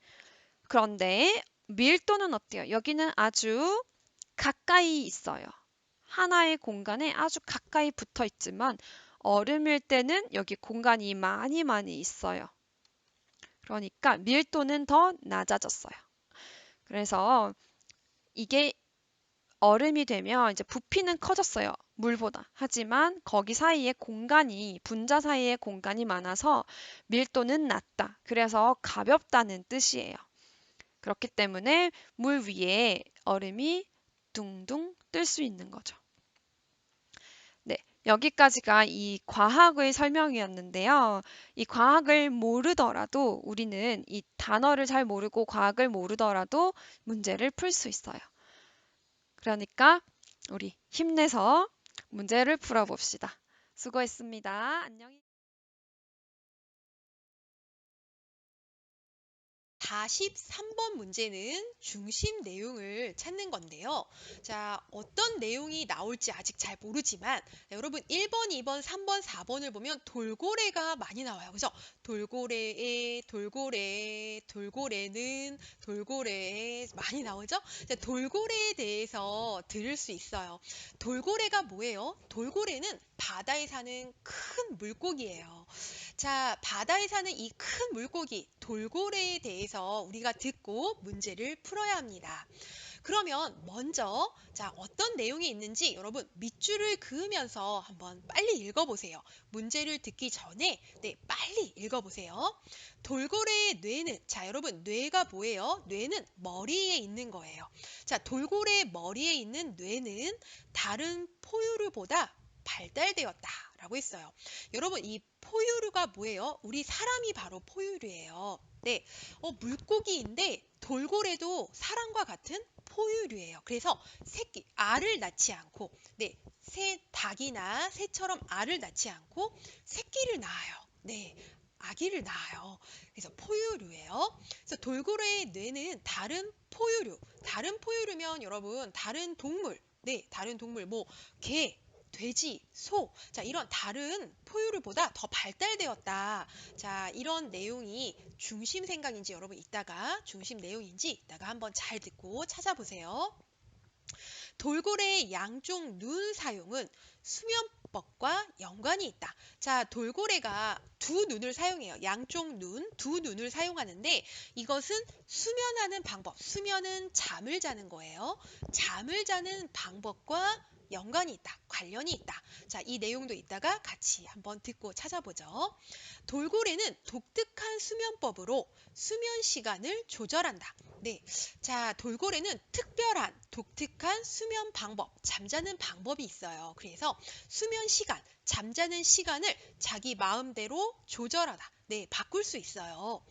그런데 밀도는 어때요? 여기는 아주 가까이 있어요. 하나의 공간에 아주 가까이 붙어 있지만 얼음일 때는 여기 공간이 많이 있어요. 그러니까 밀도는 더 낮아졌어요. 그래서 이게 얼음이 되면 이제 부피는 커졌어요. 물보다. 하지만 거기 사이에 분자 사이에 공간이 많아서 밀도는 낮다. 그래서 가볍다는 뜻이에요. 그렇기 때문에 물 위에 얼음이 둥둥 뜰 수 있는 거죠. 네, 여기까지가 이 과학의 설명이었는데요. 이 과학을 모르더라도 우리는 이 단어를 잘 모르고 과학을 모르더라도 문제를 풀 수 있어요. 그러니까 우리 힘내서 문제를 풀어봅시다. 수고했습니다. 안녕히 43번 문제는 중심 내용을 찾는 건데요. 자, 어떤 내용이 나올지 아직 잘 모르지만 여러분 1번, 2번, 3번, 4번을 보면 돌고래가 많이 나와요. 그죠? 돌고래에 돌고래, 돌고래는 돌고래 많이 나오죠? 자, 돌고래에 대해서 들을 수 있어요. 돌고래가 뭐예요? 돌고래는 바다에 사는 큰 물고기예요. 자, 바다에 사는 이 큰 물고기, 돌고래에 대해서 우리가 듣고 문제를 풀어야 합니다. 그러면 먼저 자, 어떤 내용이 있는지 여러분 밑줄을 그으면서 한번 빨리 읽어보세요. 문제를 듣기 전에 빨리 읽어보세요. 돌고래의 뇌는 자, 여러분 뇌가 뭐예요? 뇌는 머리에 있는 거예요. 자, 돌고래의 머리에 있는 뇌는 다른 포유류보다 발달되었다라고 했어요. 여러분 이 포유류가 뭐예요? 우리 사람이 바로 포유류예요. 네, 물고기인데 돌고래도 사람과 같은 포유류예요. 그래서 알을 낳지 않고, 닭이나 새처럼 알을 낳지 않고 새끼를 낳아요. 네, 아기를 낳아요. 그래서 포유류예요. 그래서 돌고래의 뇌는 다른 포유류면 여러분 다른 동물, 다른 동물 뭐 개, 돼지, 소, 자 이런 다른 포유류보다 더 발달되었다. 자 이런 내용이 중심 생각인지 여러분 중심 내용인지 이따가 한번 잘 듣고 찾아보세요. 돌고래의 양쪽 눈 사용은 수면법과 연관이 있다. 자, 돌고래가 두 눈을 사용해요. 양쪽 눈, 두 눈을 사용하는데 이것은 수면하는 방법, 수면은 잠을 자는 거예요. 잠을 자는 방법과 연관이 있다, 관련이 있다. 자, 이 내용도 이따가 같이 한번 듣고 찾아보죠. 돌고래는 독특한 수면법으로 수면 시간을 조절한다. 네, 자, 돌고래는 독특한 수면 방법, 잠자는 방법이 있어요. 그래서 수면 시간, 잠자는 시간을 자기 마음대로 조절하다. 네, 바꿀 수 있어요.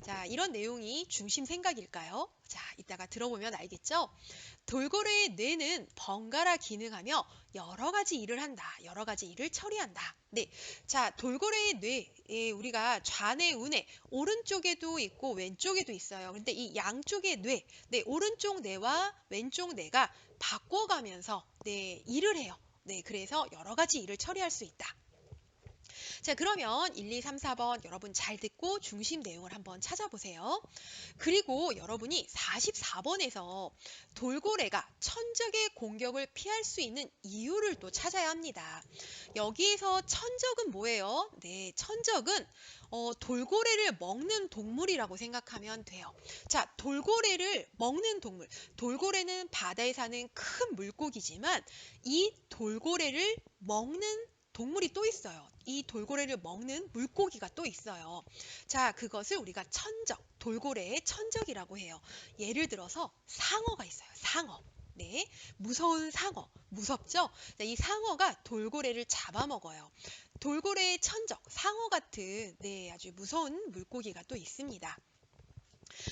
자, 이런 내용이 중심 생각일까요? 자, 이따가 들어보면 알겠죠? 돌고래의 뇌는 번갈아 기능하며 여러 가지 일을 한다. 여러 가지 일을 처리한다. 네, 자, 돌고래의 뇌에 우리가 좌뇌, 우뇌, 오른쪽에도 있고 왼쪽에도 있어요. 근데 이 양쪽의 뇌, 오른쪽 뇌와 왼쪽 뇌가 바꿔가면서 일을 해요. 그래서 여러 가지 일을 처리할 수 있다. 자, 그러면 1, 2, 3, 4번 여러분 잘 듣고 중심 내용을 한번 찾아보세요. 그리고 여러분이 44번에서 돌고래가 천적의 공격을 피할 수 있는 이유를 또 찾아야 합니다. 여기에서 천적은 뭐예요? 네, 천적은 돌고래를 먹는 동물이라고 생각하면 돼요. 자, 돌고래를 먹는 동물. 돌고래는 바다에 사는 큰 물고기지만 이 돌고래를 먹는 동물이 또 있어요. 이 돌고래를 먹는 물고기가 또 있어요. 자, 그것을 우리가 돌고래의 천적이라고 해요. 예를 들어서 상어가 있어요. 상어. 네, 무서운 상어. 무섭죠? 자, 이 상어가 돌고래를 잡아먹어요. 돌고래의 천적, 상어 같은 아주 무서운 물고기가 또 있습니다.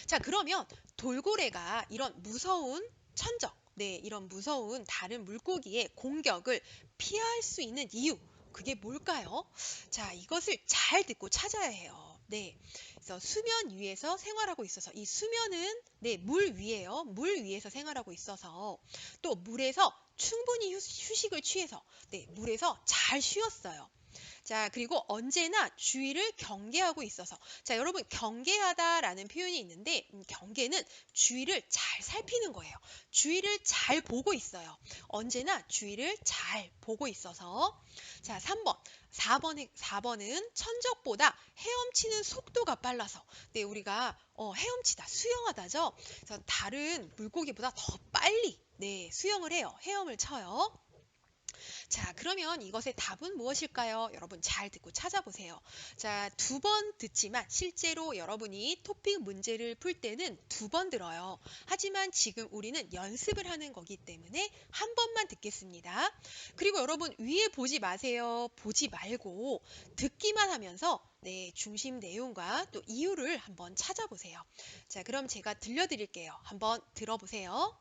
자, 그러면 돌고래가 이런 무서운 천적, 이런 무서운 다른 물고기의 공격을 피할 수 있는 이유, 그게 뭘까요? 자, 이것을 잘 듣고 찾아야 해요. 그래서 수면 위에서 생활하고 있어서 이 수면은 물 위에요. 물 위에서 생활하고 있어서 또 물에서 충분히 휴식을 취해서 물에서 잘 쉬었어요. 자, 그리고 언제나 주위를 경계하고 있어서 자, 여러분 경계하다라는 표현이 있는데 경계는 주위를 잘 살피는 거예요. 주위를 잘 보고 있어요. 언제나 주위를 잘 보고 있어서 자, 4번은 천적보다 헤엄치는 속도가 빨라서 우리가 헤엄치다, 수영하다죠. 그래서 다른 물고기보다 더 빨리 수영을 해요. 헤엄을 쳐요. 자, 그러면 이것의 답은 무엇일까요? 여러분 잘 듣고 찾아보세요. 자, 2번 듣지만 실제로 여러분이 토픽 문제를 풀 때는 2번 들어요. 하지만 지금 우리는 연습을 하는 거기 때문에 한 번만 듣겠습니다. 그리고 여러분 위에 보지 마세요. 보지 말고 듣기만 하면서 중심 내용과 또 이유를 한번 찾아보세요. 자, 그럼 제가 들려드릴게요. 한번 들어보세요.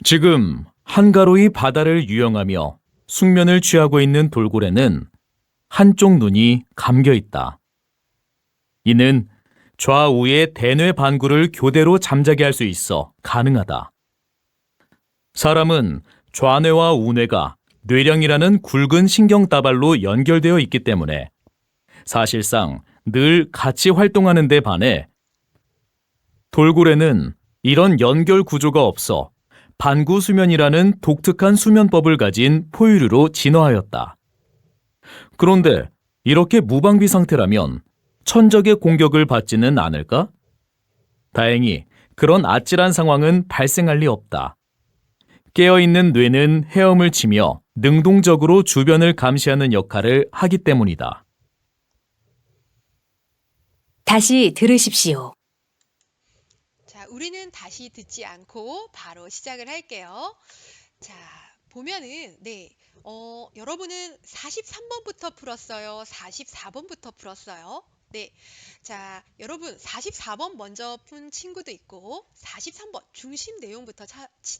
지금 한가로이 바다를 유영하며 숙면을 취하고 있는 돌고래는 한쪽 눈이 감겨 있다. 이는 좌우의 대뇌 반구를 교대로 잠자게 할 수 있어 가능하다. 사람은 좌뇌와 우뇌가 뇌령이라는 굵은 신경다발로 연결되어 있기 때문에 사실상 늘 같이 활동하는 데 반해 돌고래는 이런 연결 구조가 없어 반구수면이라는 독특한 수면법을 가진 포유류로 진화하였다. 그런데 이렇게 무방비 상태라면 천적의 공격을 받지는 않을까? 다행히 그런 아찔한 상황은 발생할 리 없다. 깨어있는 뇌는 헤엄을 치며 능동적으로 주변을 감시하는 역할을 하기 때문이다. 다시 들으십시오. 자, 우리는 다시 듣지 않고 바로 시작을 할게요. 자, 보면은, 여러분은 43번부터 풀었어요? 44번부터 풀었어요? 네. 자, 여러분 44번 먼저 푼 친구도 있고 43번 중심 내용부터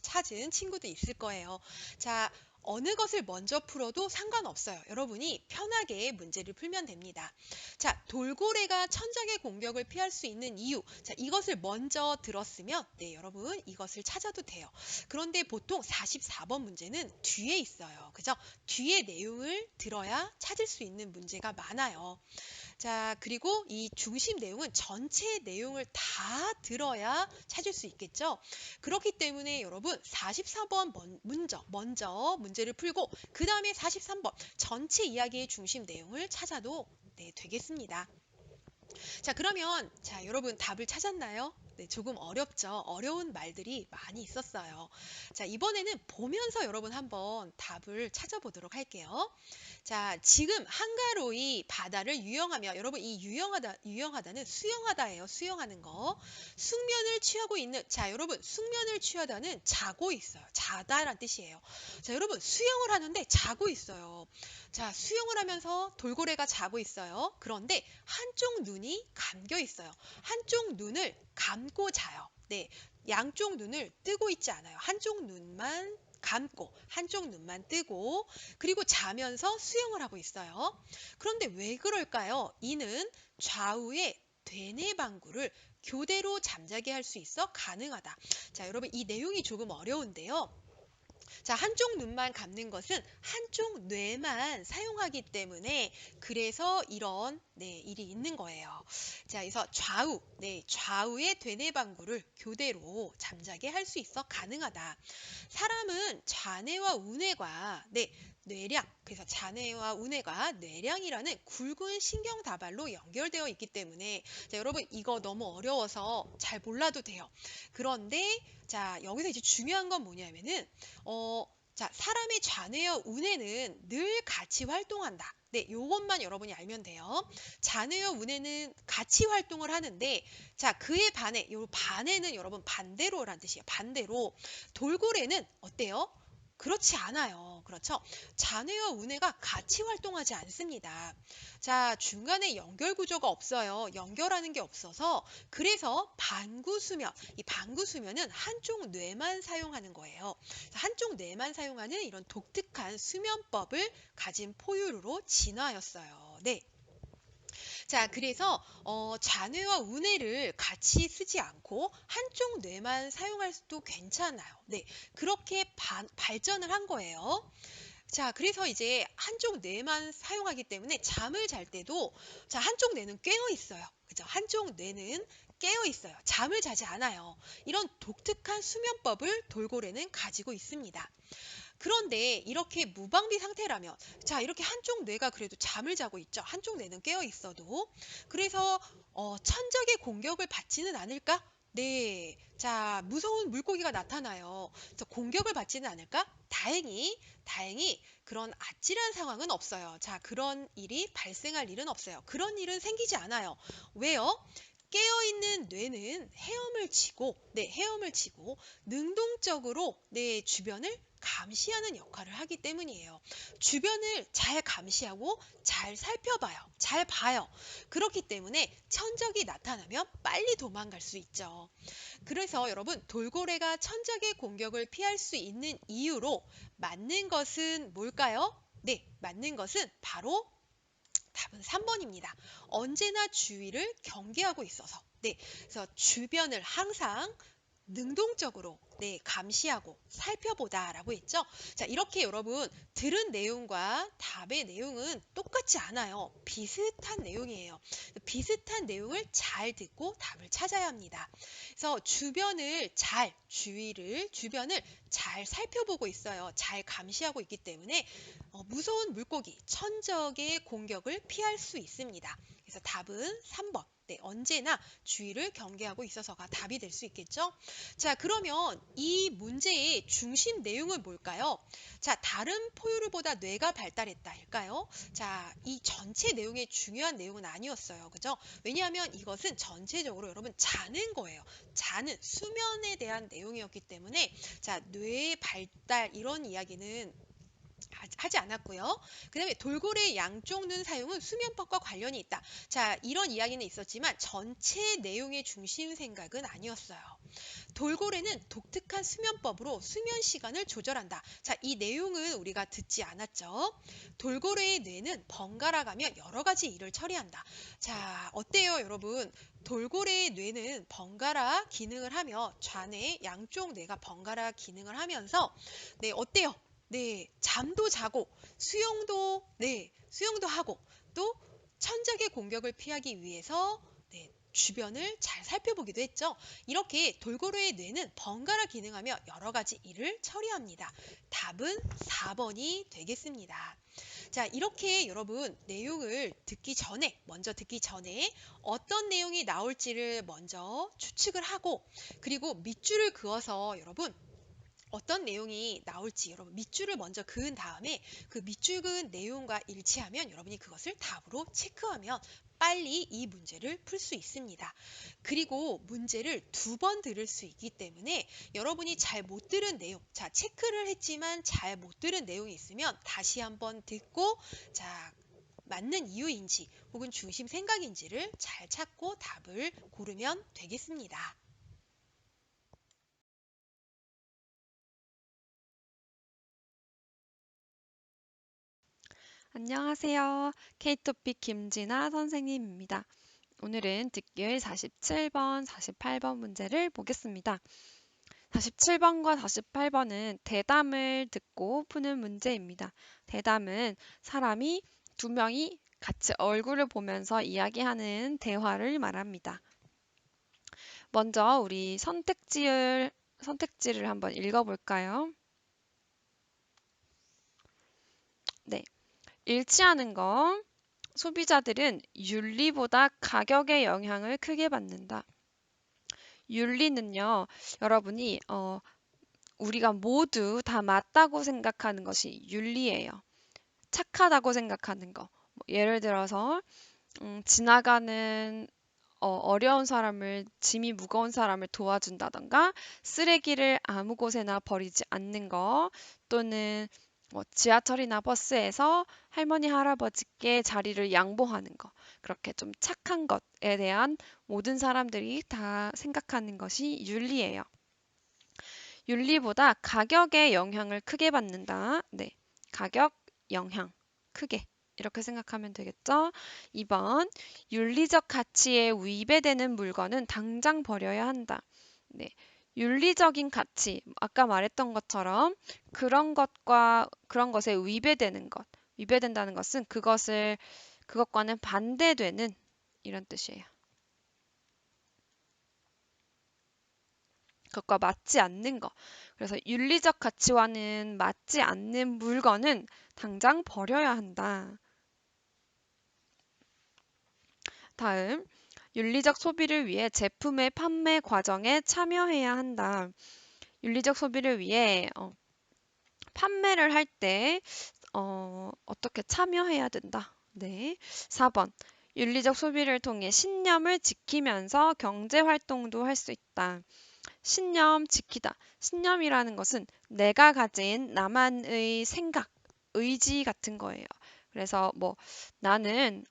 찾은 친구도 있을 거예요. 자, 어느 것을 먼저 풀어도 상관없어요. 여러분이 편하게 문제를 풀면 됩니다. 자, 돌고래가 천적의 공격을 피할 수 있는 이유. 자, 이것을 먼저 들었으면 여러분 이것을 찾아도 돼요. 그런데 보통 44번 문제는 뒤에 있어요. 그죠? 뒤에 내용을 들어야 찾을 수 있는 문제가 많아요. 자, 그리고 이 중심 내용은 전체 내용을 다 들어야 찾을 수 있겠죠. 그렇기 때문에 여러분 44번 먼저 문제를 풀고 그 다음에 43번 전체 이야기의 중심 내용을 찾아도 되겠습니다. 자, 그러면 여러분 답을 찾았나요? 네, 조금 어렵죠. 어려운 말들이 많이 있었어요. 자, 이번에는 보면서 여러분 한번 답을 찾아보도록 할게요. 자, 지금 한가로이 바다를 유영하며, 여러분 이 유영하다는 수영하다예요. 수영하는 거. 숙면을 취하고 있는, 자, 여러분 숙면을 취하다는 자고 있어요. 자다란 뜻이에요. 자, 여러분 수영을 하는데 자고 있어요. 자, 수영을 하면서 돌고래가 자고 있어요. 그런데 한쪽 눈이 감겨 있어요. 한쪽 눈을 감고 자요. 네, 양쪽 눈을 뜨고 있지 않아요. 한쪽 눈만 감고 한쪽 눈만 뜨고 그리고 자면서 수영을 하고 있어요. 그런데 왜 그럴까요? 이는 좌우의 되뇌방구를 교대로 잠자게 할 수 있어 가능하다. 자, 여러분 이 내용이 조금 어려운데요. 자, 한쪽 눈만 감는 것은 한쪽 뇌만 사용하기 때문에 그래서 이런 일이 있는 거예요. 자, 그래서 좌우의 되뇌방구를 교대로 잠자게 할 수 있어 가능하다. 사람은 좌뇌와 우뇌가 뇌량, 그래서 좌뇌와 우뇌가 뇌량이라는 굵은 신경다발로 연결되어 있기 때문에 자, 여러분 이거 너무 어려워서 잘 몰라도 돼요. 그런데 자, 여기서 이제 중요한 건 뭐냐면은 자, 사람의 좌뇌와 우뇌는 늘 같이 활동한다. 네, 요것만 여러분이 알면 돼요. 좌뇌와 우뇌는 같이 활동을 하는데 자, 그에 반해 요 반해는 여러분 반대로란 뜻이에요. 반대로 돌고래는 어때요? 그렇지 않아요. 그렇죠? 좌뇌와 우뇌가 같이 활동하지 않습니다. 자, 중간에 연결 구조가 없어요. 연결하는 게 없어서 그래서 반구수면, 이 반구수면은 한쪽 뇌만 사용하는 거예요. 한쪽 뇌만 사용하는 이런 독특한 수면법을 가진 포유류로 진화하였어요. 네. 자, 그래서 좌뇌와 우뇌를 같이 쓰지 않고 한쪽 뇌만 사용할 수도 괜찮아요. 네, 그렇게 발전을 한 거예요. 자, 그래서 이제 한쪽 뇌만 사용하기 때문에 잠을 잘 때도 자, 한쪽 뇌는 깨어 있어요. 그죠? 한쪽 뇌는 깨어 있어요. 잠을 자지 않아요. 이런 독특한 수면법을 돌고래는 가지고 있습니다. 그런데 이렇게 무방비 상태라면 자, 이렇게 한쪽 뇌가 그래도 잠을 자고 있죠. 한쪽 뇌는 깨어 있어도 그래서 천적의 공격을 받지는 않을까? 네. 자, 무서운 물고기가 나타나요. 그래서 공격을 받지는 않을까? 다행히 그런 아찔한 상황은 없어요. 자, 그런 일이 발생할 일은 없어요. 그런 일은 생기지 않아요. 왜요? 깨어있는 뇌는 헤엄을 치고 능동적으로 내 주변을 감시하는 역할을 하기 때문이에요. 주변을 잘 감시하고 잘 살펴봐요. 잘 봐요. 그렇기 때문에 천적이 나타나면 빨리 도망갈 수 있죠. 그래서 여러분 돌고래가 천적의 공격을 피할 수 있는 이유로 맞는 것은 뭘까요? 네, 맞는 것은 바로 답은 3번입니다. 언제나 주위를 경계하고 있어서. 네, 그래서 주변을 항상 능동적으로 감시하고 살펴보다라고 했죠. 자, 이렇게 여러분 들은 내용과 답의 내용은 똑같지 않아요. 비슷한 내용이에요. 비슷한 내용을 잘 듣고 답을 찾아야 합니다. 그래서 주변을 잘 살펴보고 있어요. 잘 감시하고 있기 때문에 무서운 물고기, 천적의 공격을 피할 수 있습니다. 그래서 답은 3번. 네, 언제나 주위를 경계하고 있어서가 답이 될 수 있겠죠? 자, 그러면 이 문제의 중심 내용은 뭘까요? 자, 다른 포유류보다 뇌가 발달했다일까요? 자, 이 전체 내용의 중요한 내용은 아니었어요. 그죠? 왜냐하면 이것은 전체적으로 여러분 자는 거예요. 자는 수면에 대한 내용이었기 때문에 자, 뇌의 발달 이런 이야기는 하지 않았고요. 그 다음에 돌고래의 양쪽 눈 사용은 수면법과 관련이 있다. 자, 이런 이야기는 있었지만 전체 내용의 중심 생각은 아니었어요. 돌고래는 독특한 수면법으로 수면 시간을 조절한다. 자, 이 내용은 우리가 듣지 않았죠. 돌고래의 뇌는 번갈아 가며 여러 가지 일을 처리한다. 자, 어때요, 여러분? 돌고래의 뇌는 번갈아 기능을 하며 좌뇌 양쪽 뇌가 번갈아 기능을 하면서 어때요? 잠도 자고 수영도 하고 또 천적의 공격을 피하기 위해서 주변을 잘 살펴보기도 했죠. 이렇게 돌고래의 뇌는 번갈아 기능하며 여러 가지 일을 처리합니다. 답은 4번이 되겠습니다. 자, 이렇게 여러분 내용을 먼저 듣기 전에 어떤 내용이 나올지를 먼저 추측을 하고 그리고 밑줄을 그어서 여러분 어떤 내용이 나올지 여러분 밑줄을 먼저 그은 다음에 그 밑줄 그은 내용과 일치하면 여러분이 그것을 답으로 체크하면 빨리 이 문제를 풀 수 있습니다. 그리고 문제를 2번 들을 수 있기 때문에 여러분이 잘 못 들은 내용, 자, 체크를 했지만 잘 못 들은 내용이 있으면 다시 한번 듣고 자, 맞는 이유인지 혹은 중심 생각인지를 잘 찾고 답을 고르면 되겠습니다. 안녕하세요. K토픽 김진아 선생님입니다. 오늘은 듣기율 47번, 48번 문제를 보겠습니다. 47번과 48번은 대담을 듣고 푸는 문제입니다. 대담은 사람이 2명이 같이 얼굴을 보면서 이야기하는 대화를 말합니다. 먼저 우리 선택지를 한번 읽어볼까요? 네, 일치하는 거. 소비자들은 윤리보다 가격의 영향을 크게 받는다. 윤리는요, 여러분이 우리가 모두 다 맞다고 생각하는 것이 윤리예요. 착하다고 생각하는 거. 예를 들어서 지나가는 어려운 사람을, 짐이 무거운 사람을 도와준다던가, 쓰레기를 아무 곳에나 버리지 않는 거, 또는 지하철이나 버스에서 할머니, 할아버지께 자리를 양보하는 거. 그렇게 좀 착한 것에 대한 모든 사람들이 다 생각하는 것이 윤리예요. 윤리보다 가격의 영향을 크게 받는다. 네, 가격, 영향, 크게. 이렇게 생각하면 되겠죠? 2번, 윤리적 가치에 위배되는 물건은 당장 버려야 한다. 네, 윤리적인 가치, 아까 말했던 것처럼 그런 것에 위배되는 것, 위배된다는 것은 그것과는 반대되는 이런 뜻이에요. 그것과 맞지 않는 것. 그래서 윤리적 가치와는 맞지 않는 물건은 당장 버려야 한다. 다음, 윤리적 소비를 위해 제품의 판매 과정에 참여해야 한다. 윤리적 소비를 위해 판매를 할 때 어떻게 참여해야 된다. 네. 4번, 윤리적 소비를 통해 신념을 지키면서 경제 활동도 할 수 있다. 신념 지키다. 신념이라는 것은 내가 가진 나만의 생각, 의지 같은 거예요. 그래서 나는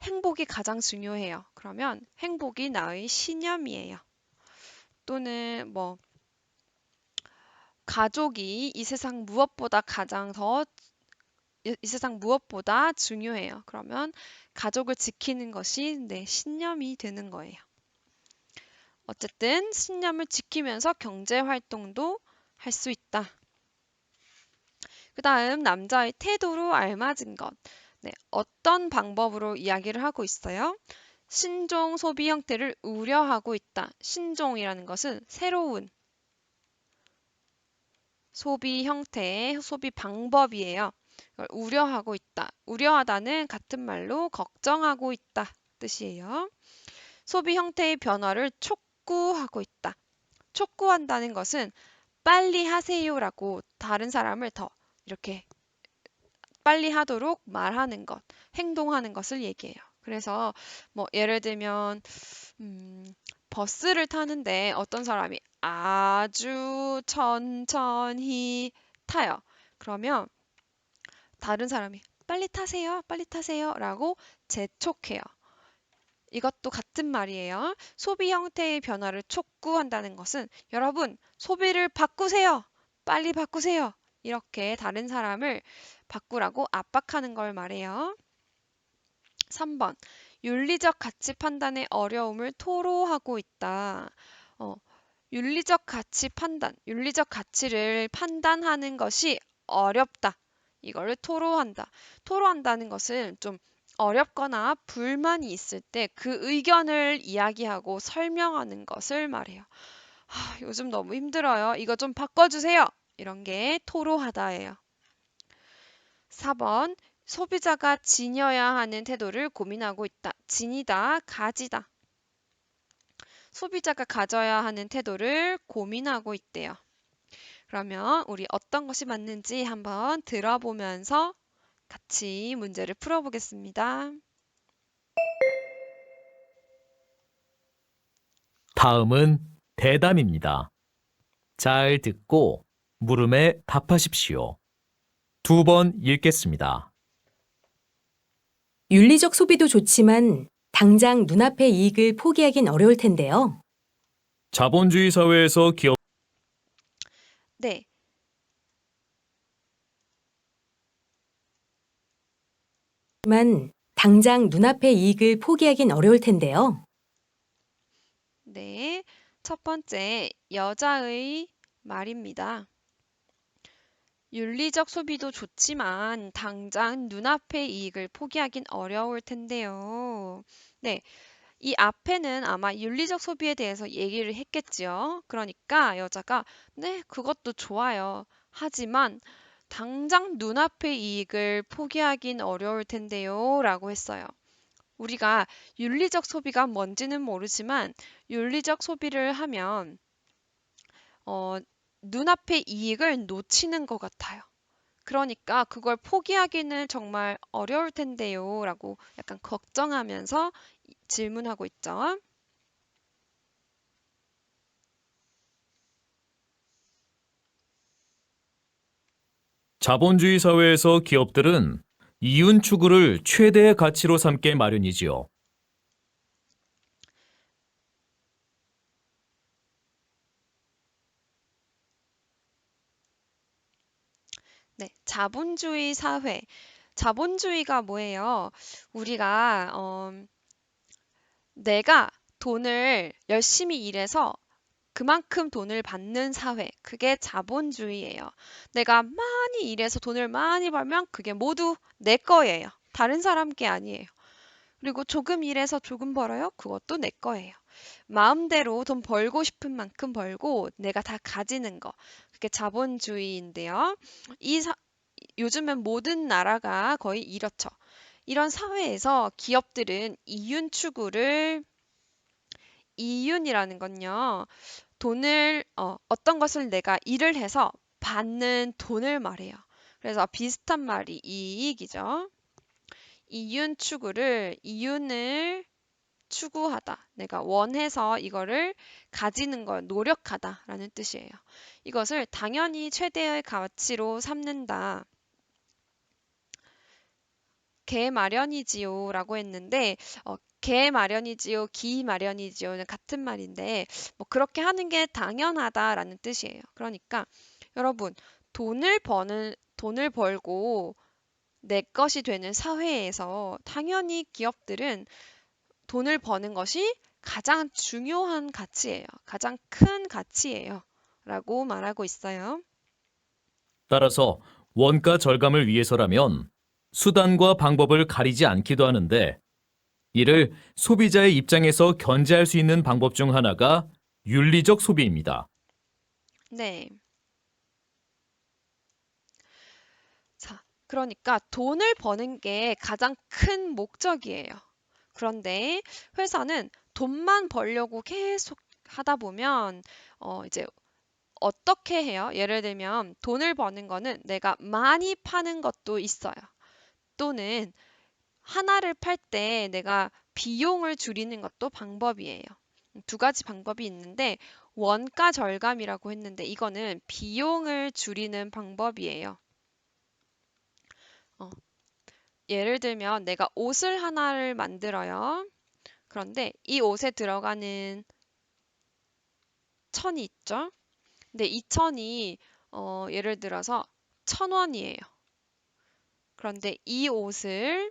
행복이 가장 중요해요. 그러면 행복이 나의 신념이에요. 또는 가족이 이 세상 무엇보다 가장 더 이 세상 무엇보다 중요해요. 그러면 가족을 지키는 것이 내 신념이 되는 거예요. 어쨌든 신념을 지키면서 경제 활동도 할 수 있다. 그 다음 남자의 태도로 알맞은 것. 네, 어떤 방법으로 이야기를 하고 있어요? 신종 소비 형태를 우려하고 있다. 신종이라는 것은 새로운 소비 형태의 소비 방법이에요. 이걸 우려하고 있다. 우려하다는 같은 말로 걱정하고 있다 뜻이에요. 소비 형태의 변화를 촉구하고 있다. 촉구한다는 것은 빨리 하세요라고 다른 사람을 더 이렇게 빨리 하도록 말하는 것, 행동하는 것을 얘기해요. 그래서 뭐 예를 들면 버스를 타는데 어떤 사람이 아주 천천히 타요. 그러면 다른 사람이 빨리 타세요, 빨리 타세요 라고 재촉해요. 이것도 같은 말이에요. 소비 형태의 변화를 촉구한다는 것은 여러분, 소비를 바꾸세요. 빨리 바꾸세요. 이렇게 다른 사람을 바꾸라고 압박하는 걸 말해요. 3번. 윤리적 가치 판단의 어려움을 토로하고 있다. 윤리적 가치 판단, 윤리적 가치를 판단하는 것이 어렵다. 이거를 토로한다. 토로한다는 것은 좀 어렵거나 불만이 있을 때 그 의견을 이야기하고 설명하는 것을 말해요. 요즘 너무 힘들어요. 이거 좀 바꿔주세요. 이런 게 토로하다예요. 4번. 소비자가 지녀야 하는 태도를 고민하고 있다. 지니다, 가지다. 소비자가 가져야 하는 태도를 고민하고 있대요. 그러면 우리 어떤 것이 맞는지 한번 들어보면서 같이 문제를 풀어보겠습니다. 다음은 대담입니다. 잘 듣고 물음에 답하십시오. 2번 읽겠습니다. 윤리적 소비도 좋지만 당장 눈앞의 이익을 포기하긴 어려울 텐데요. 자본주의 사회에서 기업 네, 하지만 당장 눈앞의 이익을 포기하긴 어려울 텐데요. 네. 첫 번째, 여자의 말입니다. 윤리적 소비도 좋지만 당장 눈앞의 이익을 포기하긴 어려울 텐데요. 네, 이 앞에는 아마 윤리적 소비에 대해서 얘기를 했겠지요. 그러니까 여자가 네, 그것도 좋아요. 하지만 당장 눈앞의 이익을 포기하긴 어려울 텐데요. 라고 했어요. 우리가 윤리적 소비가 뭔지는 모르지만 윤리적 소비를 하면 어, 눈앞의 이익을 놓치는 것 같아요. 그러니까 그걸 포기하기는 정말 어려울 텐데요. 라고 약간 걱정하면서 질문하고 있죠. 자본주의 사회에서 기업들은 이윤 추구를 최대의 가치로 삼게 마련이지요. 네, 자본주의 사회. 자본주의가 뭐예요? 우리가 내가 돈을 열심히 일해서 그만큼 돈을 받는 사회. 그게 자본주의예요. 내가 많이 일해서 돈을 많이 벌면 그게 모두 내 거예요. 다른 사람 게 아니에요. 그리고 조금 일해서 조금 벌어요? 그것도 내 거예요. 마음대로 돈 벌고 싶은 만큼 벌고 내가 다 가지는 거. 그게 자본주의인데요. 요즘은 모든 나라가 거의 이렇죠. 이런 사회에서 기업들은 이윤이라는 건요. 어떤 것을 내가 일을 해서 받는 돈을 말해요. 그래서 비슷한 말이 이익이죠. 이윤을 추구하다. 내가 원해서 이거를 가지는 걸 노력하다라는 뜻이에요. 이것을 당연히 최대의 가치로 삼는다. 개 마련이지요라고 했는데 개 마련이지요, 기 마련이지요는 같은 말인데 뭐 그렇게 하는 게 당연하다라는 뜻이에요. 그러니까 여러분 돈을 벌고 내 것이 되는 사회에서 당연히 기업들은 돈을 버는 것이 가장 중요한 가치예요. 가장 큰 가치예요. 라고 말하고 있어요. 따라서 원가 절감을 위해서라면 수단과 방법을 가리지 않기도 하는데 이를 소비자의 입장에서 견제할 수 있는 방법 중 하나가 윤리적 소비입니다. 네. 자, 그러니까 돈을 버는 게 가장 큰 목적이에요. 그런데 회사는 돈만 벌려고 계속 하다 보면 이제 어떻게 해요? 예를 들면 돈을 버는 거는 내가 많이 파는 것도 있어요. 또는 하나를 팔 때 내가 비용을 줄이는 것도 방법이에요. 두 가지 방법이 있는데 원가 절감이라고 했는데 이거는 비용을 줄이는 방법이에요. 예를 들면 내가 옷을 하나를 만들어요. 그런데 이 옷에 들어가는 천이 있죠? 근데 이 천이 예를 들어서 1,000원이에요. 그런데 이 옷을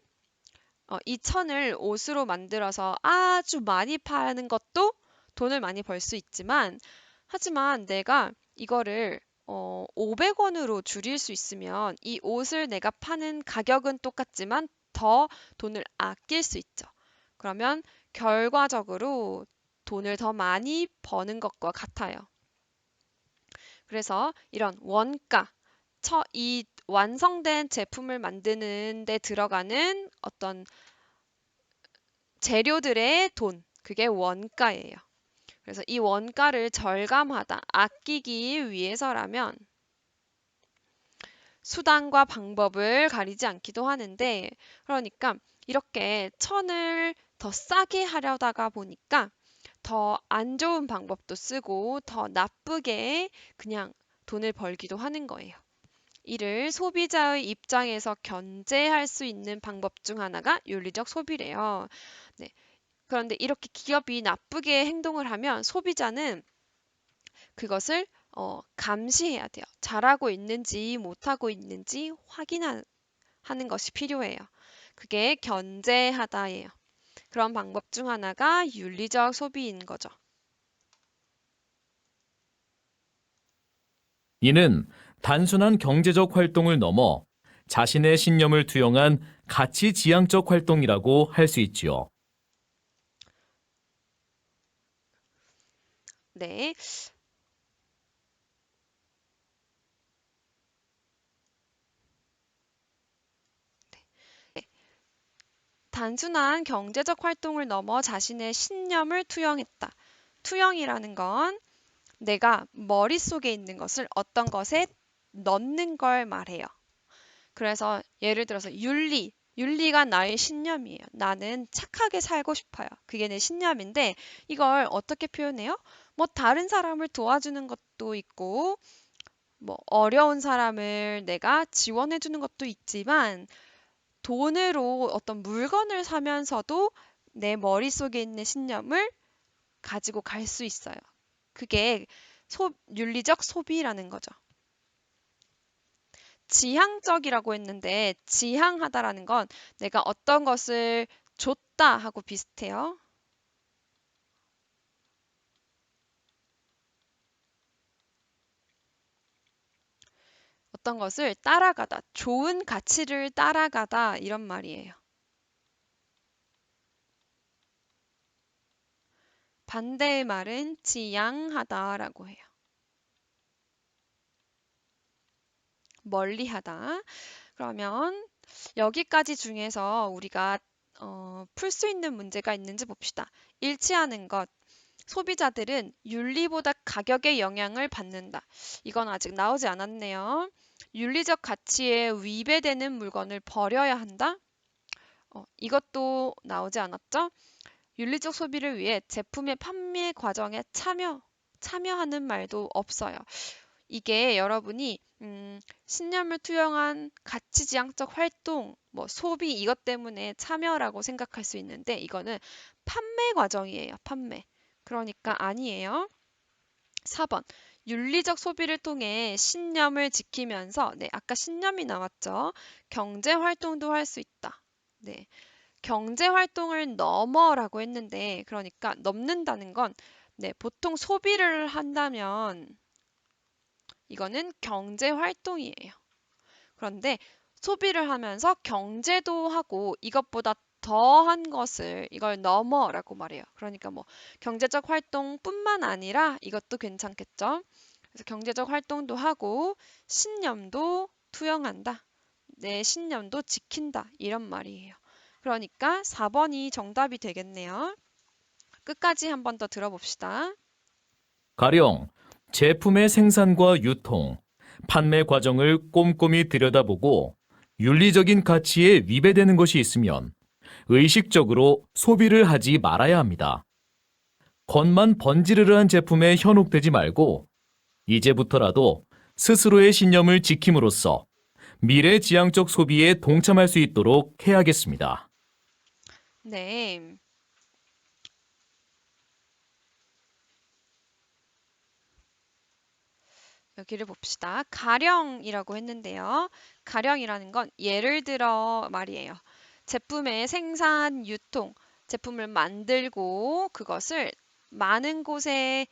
이 천을 옷으로 만들어서 아주 많이 파는 것도 돈을 많이 벌 수 있지만 하지만 내가 이거를 500원으로 줄일 수 있으면 이 옷을 내가 파는 가격은 똑같지만 더 돈을 아낄 수 있죠. 그러면 결과적으로 돈을 더 많이 버는 것과 같아요. 그래서 이런 원가, 이 완성된 제품을 만드는 데 들어가는 어떤 재료들의 돈, 그게 원가예요. 그래서 이 원가를 절감하다, 아끼기 위해서라면 수단과 방법을 가리지 않기도 하는데, 그러니까 이렇게 천을 더 싸게 하려다가 보니까 더 안 좋은 방법도 쓰고 더 나쁘게 그냥 돈을 벌기도 하는 거예요. 이를 소비자의 입장에서 견제할 수 있는 방법 중 하나가 윤리적 소비래요. 네. 그런데 이렇게 기업이 나쁘게 행동을 하면 소비자는 그것을 감시해야 돼요. 잘하고 있는지 못하고 있는지 확인하는 것이 필요해요. 그게 견제하다예요. 그런 방법 중 하나가 윤리적 소비인 거죠. 이는 단순한 경제적 활동을 넘어 자신의 신념을 투영한 가치 지향적 활동이라고 할 수 있지요. 네. 단순한 경제적 활동을 넘어 자신의 신념을 투영했다. 투영이라는 건 내가 머릿속에 있는 것을 어떤 것에 넣는 걸 말해요. 그래서 예를 들어서 윤리가 나의 신념이에요. 나는 착하게 살고 싶어요. 그게 내 신념인데 이걸 어떻게 표현해요? 뭐 다른 사람을 도와주는 것도 있고 뭐 어려운 사람을 내가 지원해 주는 것도 있지만 돈으로 어떤 물건을 사면서도 내 머릿속에 있는 신념을 가지고 갈 수 있어요. 그게 윤리적 소비라는 거죠. 지향적이라고 했는데 지향하다라는 건 내가 어떤 것을 줬다 하고 비슷해요. 어떤 것을 따라가다, 좋은 가치를 따라가다 이런 말이에요. 반대의 말은 지양하다라고 해요. 멀리하다. 그러면 여기까지 중에서 우리가 풀 수 있는 문제가 있는지 봅시다. 일치하는 것. 소비자들은 윤리보다 가격의 영향을 받는다. 이건 아직 나오지 않았네요. 윤리적 가치에 위배되는 물건을 버려야 한다. 이것도 나오지 않았죠? 윤리적 소비를 위해 제품의 판매 과정에 참여하는 말도 없어요. 이게 여러분이 신념을 투영한 가치지향적 활동, 뭐 소비 이것 때문에 참여라고 생각할 수 있는데 이거는 판매 과정이에요. 판매. 그러니까 아니에요. 4번. 윤리적 소비를 통해 신념을 지키면서 네, 아까 신념이 나왔죠. 경제 활동도 할 수 있다. 네. 경제 활동을 넘어라고 했는데 그러니까 넘는다는 건 네, 보통 소비를 한다면 이거는 경제 활동이에요. 그런데 소비를 하면서 경제도 하고 이것보다 더한 것을 이걸 넘어라고 말해요. 그러니까 뭐 경제적 활동뿐만 아니라 이것도 괜찮겠죠. 그래서 경제적 활동도 하고 신념도 투영한다. 내 신념도 지킨다. 이런 말이에요. 그러니까 4번이 정답이 되겠네요. 끝까지 한 번 더 들어봅시다. 가령 제품의 생산과 유통, 판매 과정을 꼼꼼히 들여다보고 윤리적인 가치에 위배되는 것이 있으면 의식적으로 소비를 하지 말아야 합니다. 겉만 번지르르한 제품에 현혹되지 말고 이제부터라도 스스로의 신념을 지킴으로써 미래지향적 소비에 동참할 수 있도록 해야겠습니다. 네. 여기를 봅시다. 가령이라고 했는데요. 가령이라는 건 예를 들어 말이에요. 제품의 생산, 유통, 제품을 만들고 그것을 많은 곳에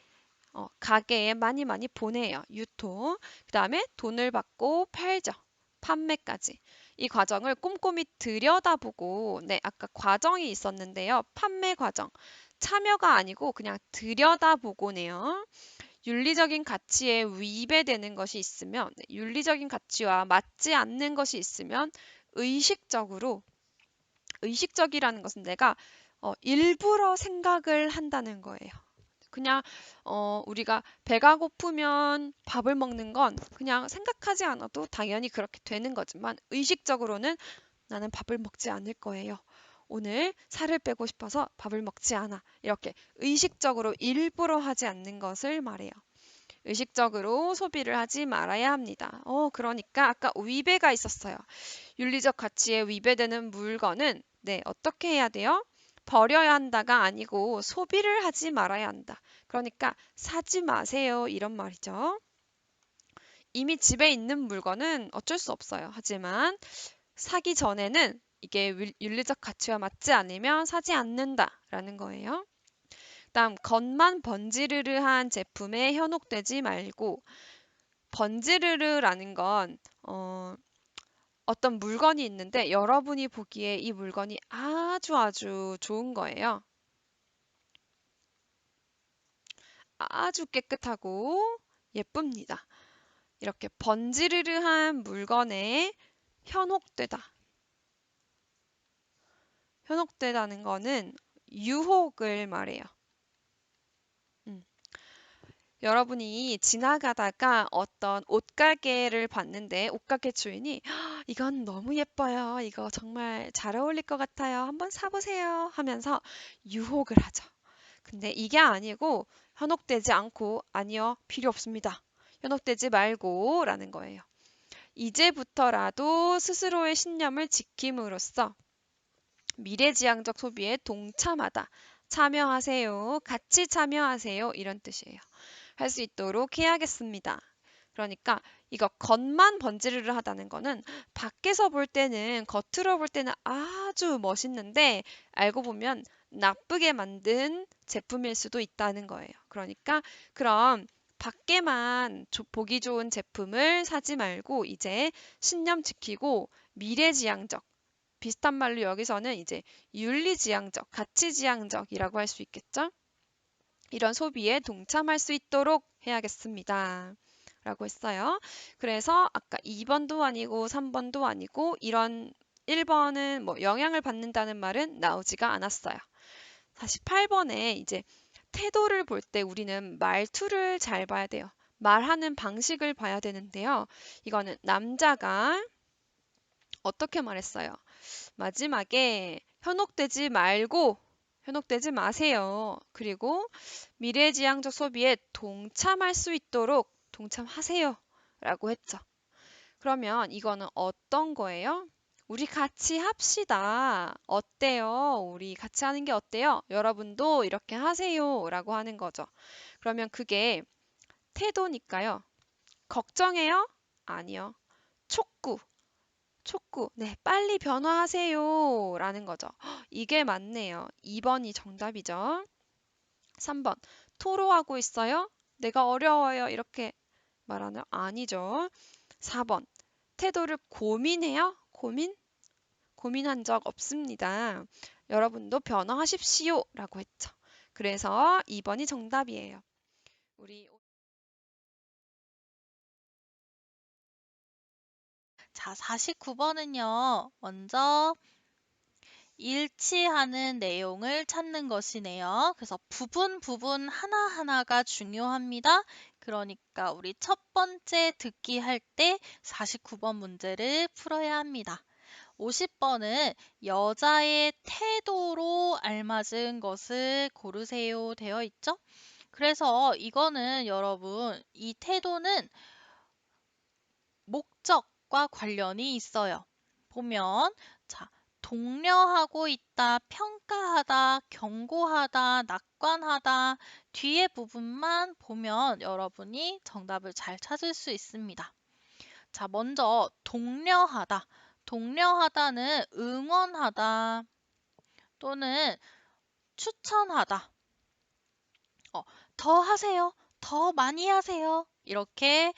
가게에 많이 보내요. 유통. 그 다음에 돈을 받고 팔죠. 판매까지. 이 과정을 꼼꼼히 들여다보고, 네, 아까 과정이 있었는데요. 판매 과정. 참여가 아니고 그냥 들여다보고네요. 윤리적인 가치에 위배되는 것이 있으면, 네, 윤리적인 가치와 맞지 않는 것이 있으면 의식적이라는 것은 내가 일부러 생각을 한다는 거예요. 그냥 우리가 배가 고프면 밥을 먹는 건 그냥 생각하지 않아도 당연히 그렇게 되는 거지만 의식적으로는 나는 밥을 먹지 않을 거예요. 오늘 살을 빼고 싶어서 밥을 먹지 않아. 이렇게 의식적으로 일부러 하지 않는 것을 말해요. 의식적으로 소비를 하지 말아야 합니다. 그러니까 아까 위배가 있었어요. 윤리적 가치에 위배되는 물건은 네, 어떻게 해야 돼요? 버려야 한다가 아니고 소비를 하지 말아야 한다. 그러니까 사지 마세요. 이런 말이죠. 이미 집에 있는 물건은 어쩔 수 없어요. 하지만 사기 전에는 이게 윤리적 가치와 맞지 않으면 사지 않는다라는 거예요. 다음 겉만 번지르르한 제품에 현혹되지 말고 번지르르라는 건 어떤 물건이 있는데 여러분이 보기에 이 물건이 아주 좋은 거예요. 아주 깨끗하고 예쁩니다. 이렇게 번지르르한 물건에 현혹되다. 현혹되다는 거는 유혹을 말해요. 여러분이 지나가다가 어떤 옷가게를 봤는데 옷가게 주인이 이건 너무 예뻐요. 이거 정말 잘 어울릴 것 같아요. 한번 사보세요. 하면서 유혹을 하죠. 근데 이게 아니고 현혹되지 않고 아니요. 필요 없습니다. 현혹되지 말고 라는 거예요. 이제부터라도 스스로의 신념을 지킴으로써 미래지향적 소비에 동참하다. 참여하세요. 같이 참여하세요. 이런 뜻이에요. 할 수 있도록 해야겠습니다. 그러니까 이거 겉만 번지르르 하다는 거는 밖에서 볼 때는 겉으로 볼 때는 아주 멋있는데 알고 보면 나쁘게 만든 제품일 수도 있다는 거예요. 그러니까 그럼 밖에만 보기 좋은 제품을 사지 말고 이제 신념 지키고 미래지향적 비슷한 말로 여기서는 이제 윤리지향적, 가치지향적이라고 할 수 있겠죠? 이런 소비에 동참할 수 있도록 해야겠습니다. 라고 했어요. 그래서 아까 2번도 아니고 3번도 아니고 이런 1번은 뭐 영향을 받는다는 말은 나오지가 않았어요. 다시 8번에 이제 태도를 볼 때 우리는 말투를 잘 봐야 돼요. 말하는 방식을 봐야 되는데요. 이거는 남자가 어떻게 말했어요? 마지막에 현혹되지 마세요. 그리고 미래지향적 소비에 동참할 수 있도록 동참하세요. 라고 했죠. 그러면 이거는 어떤 거예요? 우리 같이 합시다. 어때요? 우리 같이 하는 게 어때요? 여러분도 이렇게 하세요. 라고 하는 거죠. 그러면 그게 태도니까요. 걱정해요? 아니요. 촉구. 네, 빨리 변화하세요. 라는 거죠. 이게 맞네요. 2번이 정답이죠. 3번. 토로하고 있어요? 내가 어려워요. 이렇게 말하나요? 아니죠. 4번. 태도를 고민해요? 고민한 적 없습니다. 여러분도 변화하십시오. 라고 했죠. 그래서 2번이 정답이에요. 자, 49번은요. 먼저 일치하는 내용을 찾는 것이네요. 그래서 부분 하나하나가 중요합니다. 그러니까 우리 첫 번째 듣기 할 때 49번 문제를 풀어야 합니다. 50번은 여자의 태도로 알맞은 것을 고르세요 되어 있죠? 그래서 이거는 여러분, 이 태도는 목적과 관련이 있어요. 보면, 자, 독려하고 있다, 평가하다, 경고하다, 낙관하다, 뒤에 부분만 보면 여러분이 정답을 잘 찾을 수 있습니다. 자, 먼저 독려하다. 독려하다는 응원하다 또는 추천하다. 더 하세요. 더 많이 하세요. 이렇게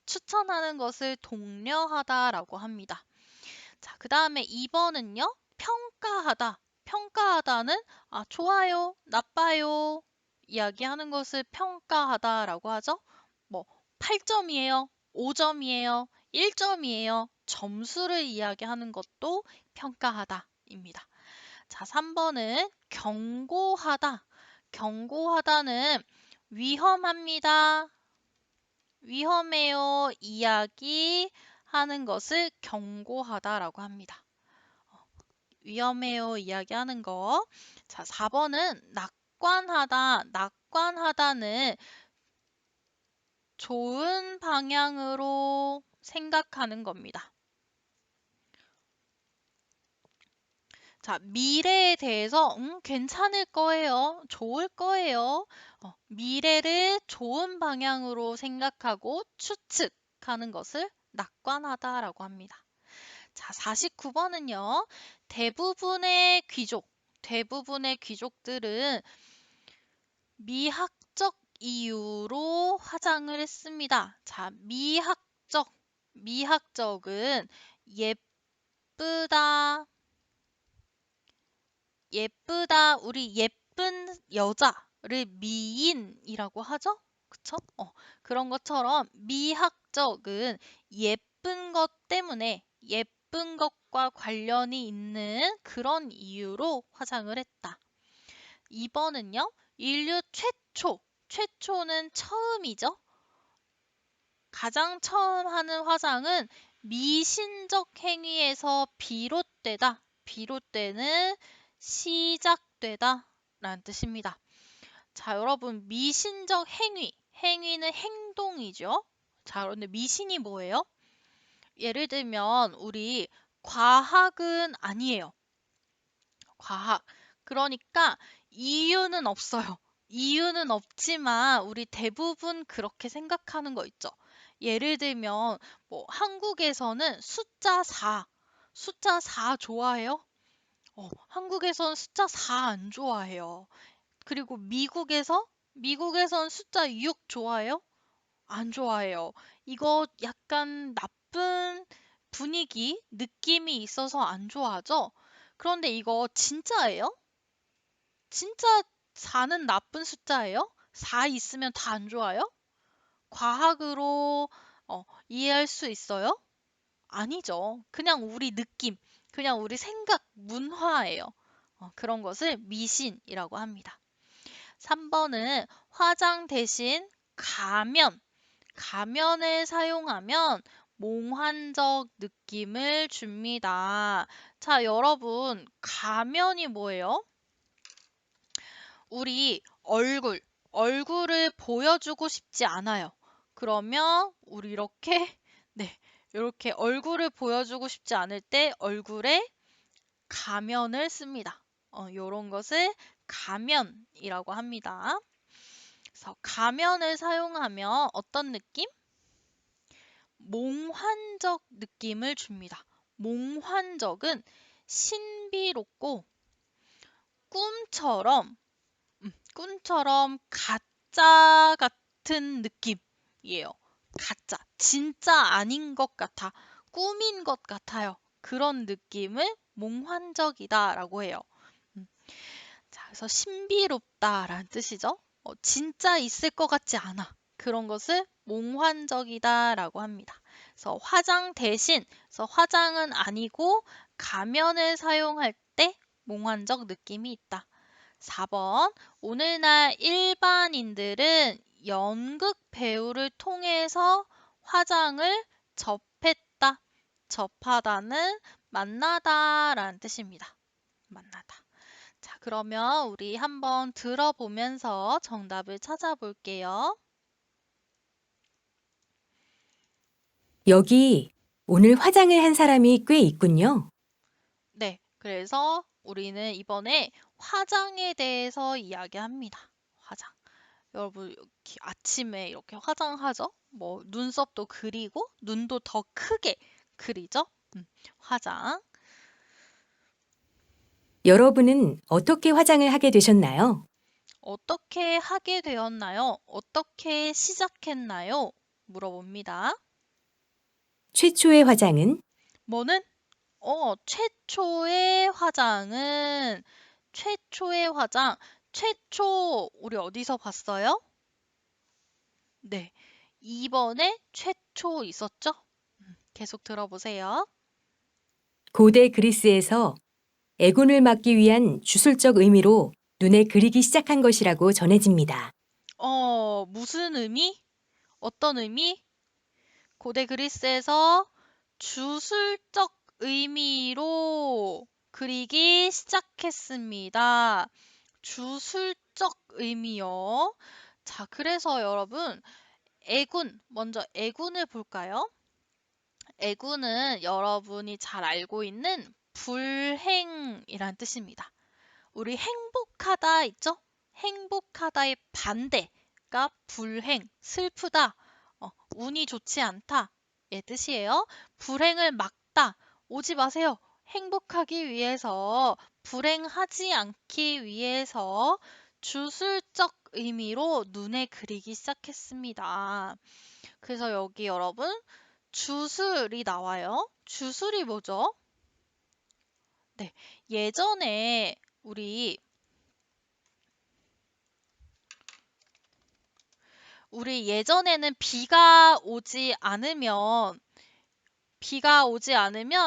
추천하는 것을 독려하다라고 합니다. 자, 그 다음에 2번은요. 평가하다. 평가하다는 좋아요, 나빠요 이야기하는 것을 평가하다라고 하죠. 뭐 8점이에요, 5점이에요, 1점이에요. 점수를 이야기하는 것도 평가하다입니다. 자, 3번은 경고하다. 경고하다는 위험합니다. 위험해요. 이야기하는 것을 경고하다라고 합니다. 위험해요. 이야기하는 거. 자, 4번은 낙관하다. 낙관하다는 좋은 방향으로 생각하는 겁니다. 자, 미래에 대해서 괜찮을 거예요. 좋을 거예요. 미래를 좋은 방향으로 생각하고 추측하는 것을 낙관하다라고 합니다. 자, 49번은요. 대부분의 귀족들은 미학적 이유로 화장을 했습니다. 자, 미학적은 예쁘다, 우리 예쁜 여자를 미인이라고 하죠? 그쵸? 그런 것처럼 미학적은 예쁜 것 때문에 예쁜 것과 관련이 있는 그런 이유로 화장을 했다. 2번은요, 인류 최초는 처음이죠? 가장 처음 하는 화장은 미신적 행위에서 비롯되는 시작되다 라는 뜻입니다. 자, 여러분, 미신적 행위는 행동이죠. 자, 그런데 미신이 뭐예요? 예를 들면 우리 과학은 아니에요. 과학. 그러니까 이유는 없어요. 이유는 없지만 우리 대부분 그렇게 생각하는 거 있죠. 예를 들면 뭐 한국에서는 숫자 4 좋아해요? 한국에선 숫자 4 안 좋아해요. 그리고 미국에선 숫자 6 좋아해요? 안 좋아해요. 이거 약간 나쁜 분위기, 느낌이 있어서 안 좋아하죠? 그런데 이거 진짜예요? 진짜 4는 나쁜 숫자예요? 4 있으면 다 안 좋아요? 과학으로 이해할 수 있어요? 아니죠. 그냥 우리 느낌, 그냥 우리 생각, 문화예요. 그런 것을 미신이라고 합니다. 3번은 화장 대신 가면을 사용하면 몽환적 느낌을 줍니다. 자, 여러분, 가면이 뭐예요? 우리 얼굴을 보여주고 싶지 않아요. 그러면 우리 이렇게 얼굴을 보여주고 싶지 않을 때 얼굴에 가면을 씁니다. 이런 것을 가면이라고 합니다. 그래서 가면을 사용하면 어떤 느낌? 몽환적 느낌을 줍니다. 몽환적은 신비롭고 꿈처럼 가짜 같은 느낌이에요. 가짜, 진짜 아닌 것 같아, 꿈인 것 같아요. 그런 느낌을 몽환적이다라고 해요. 자, 그래서 신비롭다라는 뜻이죠. 진짜 있을 것 같지 않아. 그런 것을 몽환적이다라고 합니다. 그래서 화장 대신, 그래서 화장은 아니고 가면을 사용할 때 몽환적 느낌이 있다. 4번, 오늘날 일반인들은 연극 배우를 통해서 화장을 접했다. 접하다는 만나다라는 뜻입니다. 만나다. 자, 그러면 우리 한번 들어보면서 정답을 찾아볼게요. 여기 오늘 화장을 한 사람이 꽤 있군요. 네, 그래서 우리는 이번에 화장에 대해서 이야기합니다. 화장. 여러분, 이렇게 아침에 이렇게 화장하죠? 뭐 눈썹도 그리고 눈도 더 크게 그리죠? 화장. 여러분은 어떻게 화장을 하게 되셨나요? 어떻게 하게 되었나요? 어떻게 시작했나요? 물어봅니다. 최초의 화장은 뭐는? 최초의 화장, 최초, 우리 어디서 봤어요? 네, 2번에 최초 있었죠? 계속 들어보세요. 고대 그리스에서 애군을 막기 위한 주술적 의미로 눈에 그리기 시작한 것이라고 전해집니다. 무슨 의미? 어떤 의미? 고대 그리스에서 주술적 의미로 그리기 시작했습니다. 주술적 의미요. 자, 그래서 여러분, 먼저 애군을 볼까요? 애군은 여러분이 잘 알고 있는 불행이란 뜻입니다. 우리 행복하다 있죠? 행복하다의 반대가 불행, 슬프다, 운이 좋지 않다 의 뜻이에요. 불행을 막다, 오지 마세요. 행복하기 위해서, 불행하지 않기 위해서 주술적 의미로 눈에 그리기 시작했습니다. 그래서 여기 여러분 주술이 나와요. 주술이 뭐죠? 네, 예전에 우리 예전에는 비가 오지 않으면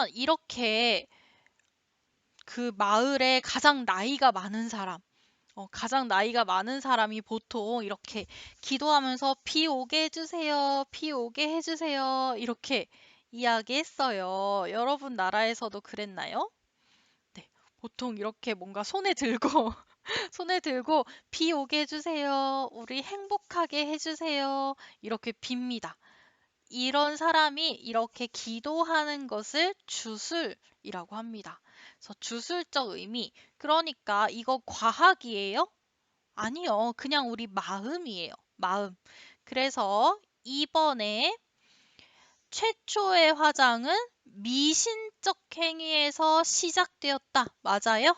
이렇게 그 마을에 가장 나이가 많은 사람이 보통 이렇게 기도하면서 비 오게 해주세요, 비 오게 해주세요, 이렇게 이야기했어요. 여러분 나라에서도 그랬나요? 네, 보통 이렇게 뭔가 손에 들고 손에 들고 비 오게 해주세요, 우리 행복하게 해주세요, 이렇게 빕니다. 이런 사람이 이렇게 기도하는 것을 주술이라고 합니다. 그래서 주술적 의미, 그러니까 이거 과학이에요? 아니요, 그냥 우리 마음이에요. 마음. 그래서 이번에 최초의 화장은 미신적 행위에서 시작되었다. 맞아요?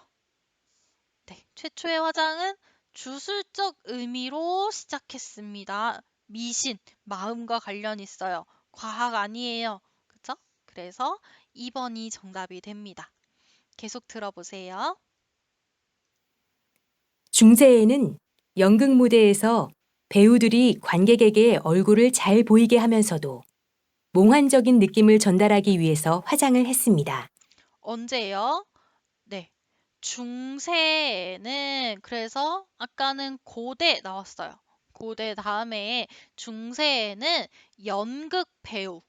네, 최초의 화장은 주술적 의미로 시작했습니다. 미신, 마음과 관련 있어요. 과학 아니에요. 그쵸? 그래서 2번이 정답이 됩니다. 계속 들어보세요. 중세에는 연극 무대에서 배우들이 관객에게 얼굴을 잘 보이게 하면서도 몽환적인 느낌을 전달하기 위해서 화장을 했습니다. 언제요? 네. 중세에는 그래서 아까는 고대 나왔어요. 고대 다음에 중세에는 연극 배우,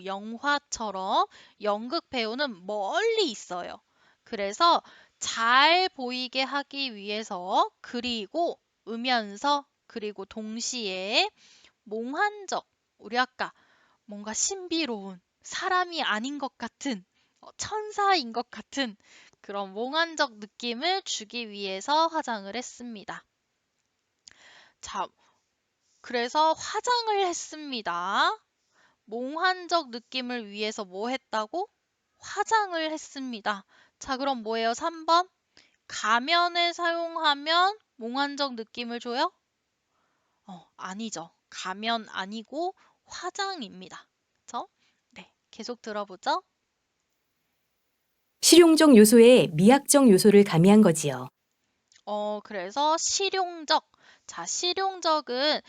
영화처럼 연극 배우는 멀리 있어요. 그래서 잘 보이게 하기 위해서 그리고 동시에 몽환적, 우리 아까 뭔가 신비로운 사람이 아닌 것 같은 천사인 것 같은 그런 몽환적 느낌을 주기 위해서 화장을 했습니다. 자, 그래서 화장을 했습니다. 몽환적 느낌을 위해서 뭐 했다고? 화장을 했습니다. 자, 그럼 뭐예요? 3번. 가면을 사용하면 몽환적 느낌을 줘요? 아니죠. 가면 아니고 화장입니다. 그쵸? 네, 계속 들어보죠. 실용적 요소에 미학적 요소를 가미한 거지요. 그래서 실용적. 자, 실용적은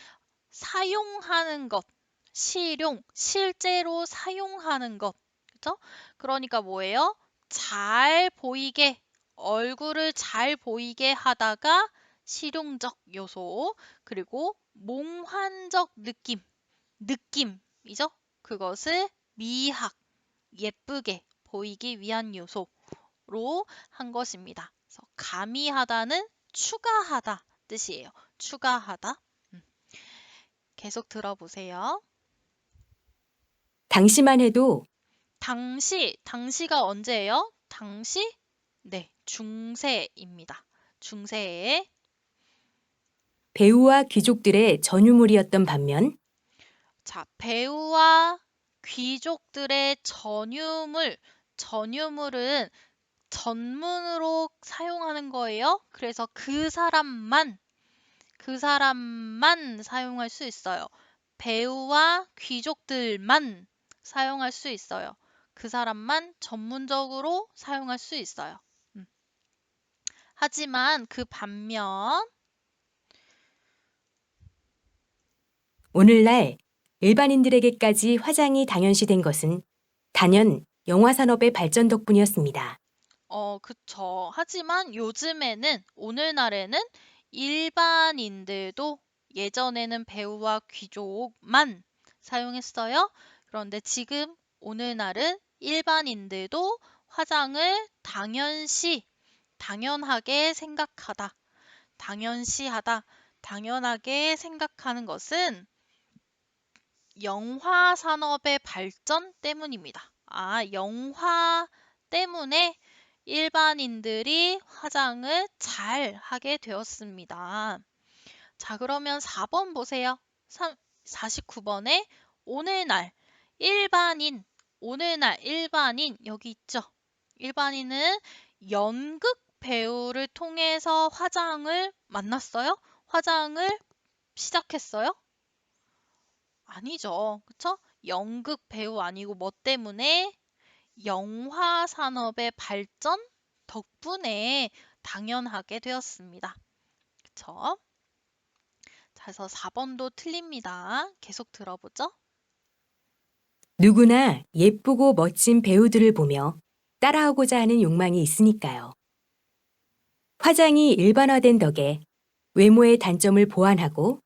사용하는 것. 실제로 사용하는 것. 그쵸? 그러니까 뭐예요? 잘 보이게, 얼굴을 잘 보이게 하다가 실용적 요소. 그리고 몽환적 느낌이죠? 그것을 미학, 예쁘게 보이기 위한 요소로 한 것입니다. 그래서 가미하다는 추가하다 뜻이에요. 추가하다. 계속 들어보세요. 당시만 해도 당시가 언제예요? 네, 중세입니다. 중세에 배우와 귀족들의 전유물이었던 반면 자, 배우와 귀족들의 전유물은 전문으로 사용하는 거예요. 그래서 그 사람만 사용할 수 있어요. 배우와 귀족들만 사용할 수 있어요. 그 사람만 전문적으로 사용할 수 있어요. 하지만 그 반면 오늘날 일반인들에게까지 화장이 당연시된 것은 단연 영화 산업의 발전 덕분이었습니다. 그쵸. 하지만 요즘에는, 오늘날에는 일반인들도 예전에는 배우와 귀족만 사용했어요. 그런데 지금 오늘날은 일반인들도 화장을 당연하게 생각하다. 당연하게 생각하는 것은 영화 산업의 발전 때문입니다. 영화 때문에 일반인들이 화장을 잘 하게 되었습니다. 자, 그러면 4번 보세요. 49번에 오늘날 일반인 여기 있죠. 일반인은 연극 배우를 통해서 화장을 만났어요? 화장을 시작했어요? 아니죠. 그쵸? 연극 배우 아니고 뭐 때문에? 영화 산업의 발전 덕분에 당연하게 되었습니다. 그쵸? 자, 그래서 4번도 틀립니다. 계속 들어보죠. 누구나 예쁘고 멋진 배우들을 보며 따라하고자 하는 욕망이 있으니까요. 화장이 일반화된 덕에 외모의 단점을 보완하고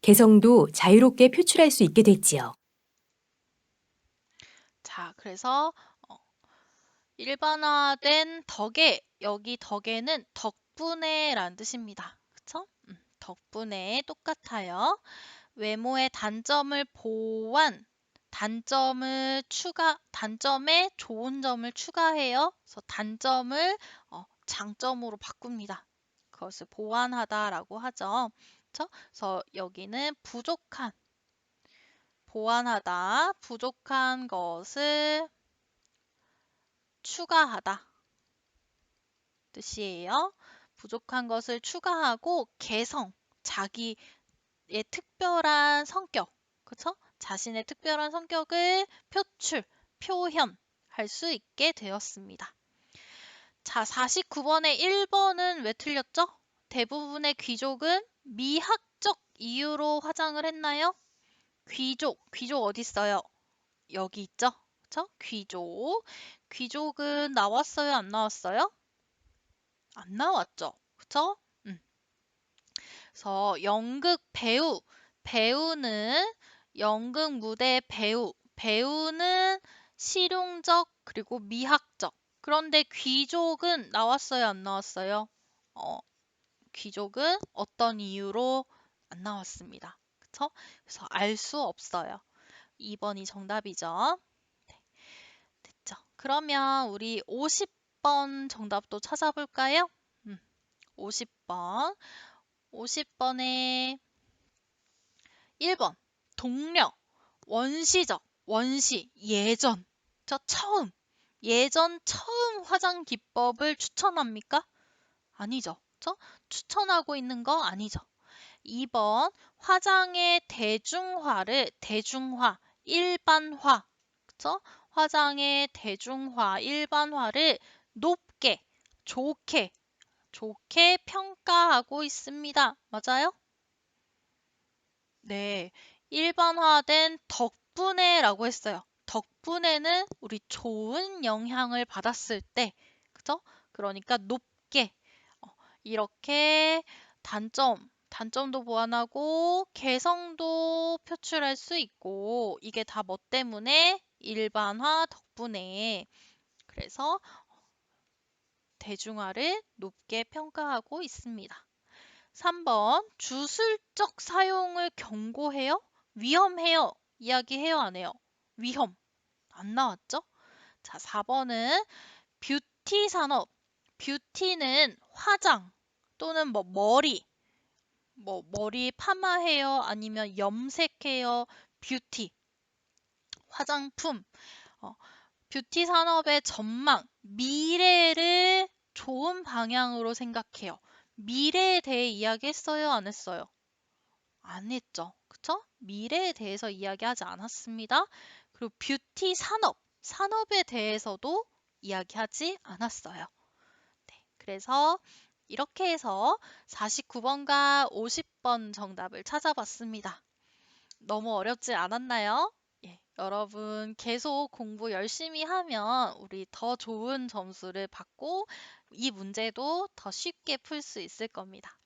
개성도 자유롭게 표출할 수 있게 됐지요. 자, 그래서 일반화된 덕에, 여기 덕에는 덕분에란 뜻입니다. 그쵸? 덕분에 똑같아요. 외모의 단점을 단점에 좋은 점을 추가해요. 그래서 단점을 장점으로 바꿉니다. 그것을 보완하다라고 하죠. 그쵸? 그래서 여기는 부족한 것을 추가하다 뜻이에요. 부족한 것을 추가하고 자기의 특별한 성격, 그쵸? 자신의 특별한 성격을 표현할 수 있게 되었습니다. 자, 49번에 1번은 왜 틀렸죠? 대부분의 귀족은 미학적 이유로 화장을 했나요? 귀족 어디 있어요? 여기 있죠? 그쵸? 귀족은 나왔어요? 안 나왔어요? 안 나왔죠? 그쵸? 그래서 배우는 연극 무대 배우는 실용적 그리고 미학적. 그런데 귀족은 나왔어요, 안 나왔어요? 귀족은 어떤 이유로 안 나왔습니다. 그쵸? 그래서 알 수 없어요. 2번이 정답이죠. 네, 됐죠? 그러면 우리 50번 정답도 찾아볼까요? 50번. 50번에 1번 동력, 원시적, 원시, 예전. 처음. 예전 처음 화장 기법을 추천합니까? 아니죠. 추천하고 있는 거 아니죠. 2번 화장의 대중화, 일반화. 그쵸? 화장의 대중화, 일반화를 높게, 좋게 평가하고 있습니다. 맞아요? 네. 일반화된 덕분에라고 했어요. 덕분에는 우리 좋은 영향을 받았을 때, 그죠? 그러니까 높게 이렇게 단점도 보완하고 개성도 표출할 수 있고 이게 다 뭐 때문에? 일반화 덕분에. 그래서 대중화를 높게 평가하고 있습니다. 3번 주술적 사용을 경고해요? 위험해요? 이야기해요? 안 해요? 위험. 안 나왔죠? 자, 4번은 뷰티 산업. 뷰티는 화장 또는 머리 파마해요? 아니면 염색해요? 뷰티. 화장품. 뷰티 산업의 전망, 미래를 좋은 방향으로 생각해요. 미래에 대해 이야기했어요? 안 했어요? 안 했죠. 그쵸? 미래에 대해서 이야기하지 않았습니다. 그리고 뷰티 산업에 대해서도 이야기하지 않았어요. 네, 그래서 이렇게 해서 49번과 50번 정답을 찾아봤습니다. 너무 어렵지 않았나요? 예, 여러분 계속 공부 열심히 하면 우리 더 좋은 점수를 받고 이 문제도 더 쉽게 풀 수 있을 겁니다.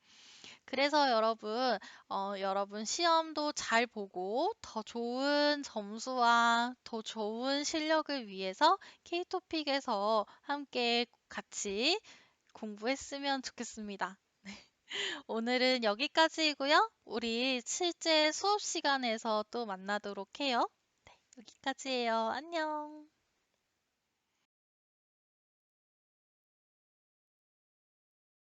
그래서 여러분 시험도 잘 보고 더 좋은 점수와 더 좋은 실력을 위해서 K토픽에서 함께 같이 공부했으면 좋겠습니다. 오늘은 여기까지이고요. 우리 실제 수업 시간에서 또 만나도록 해요. 네, 여기까지예요. 안녕.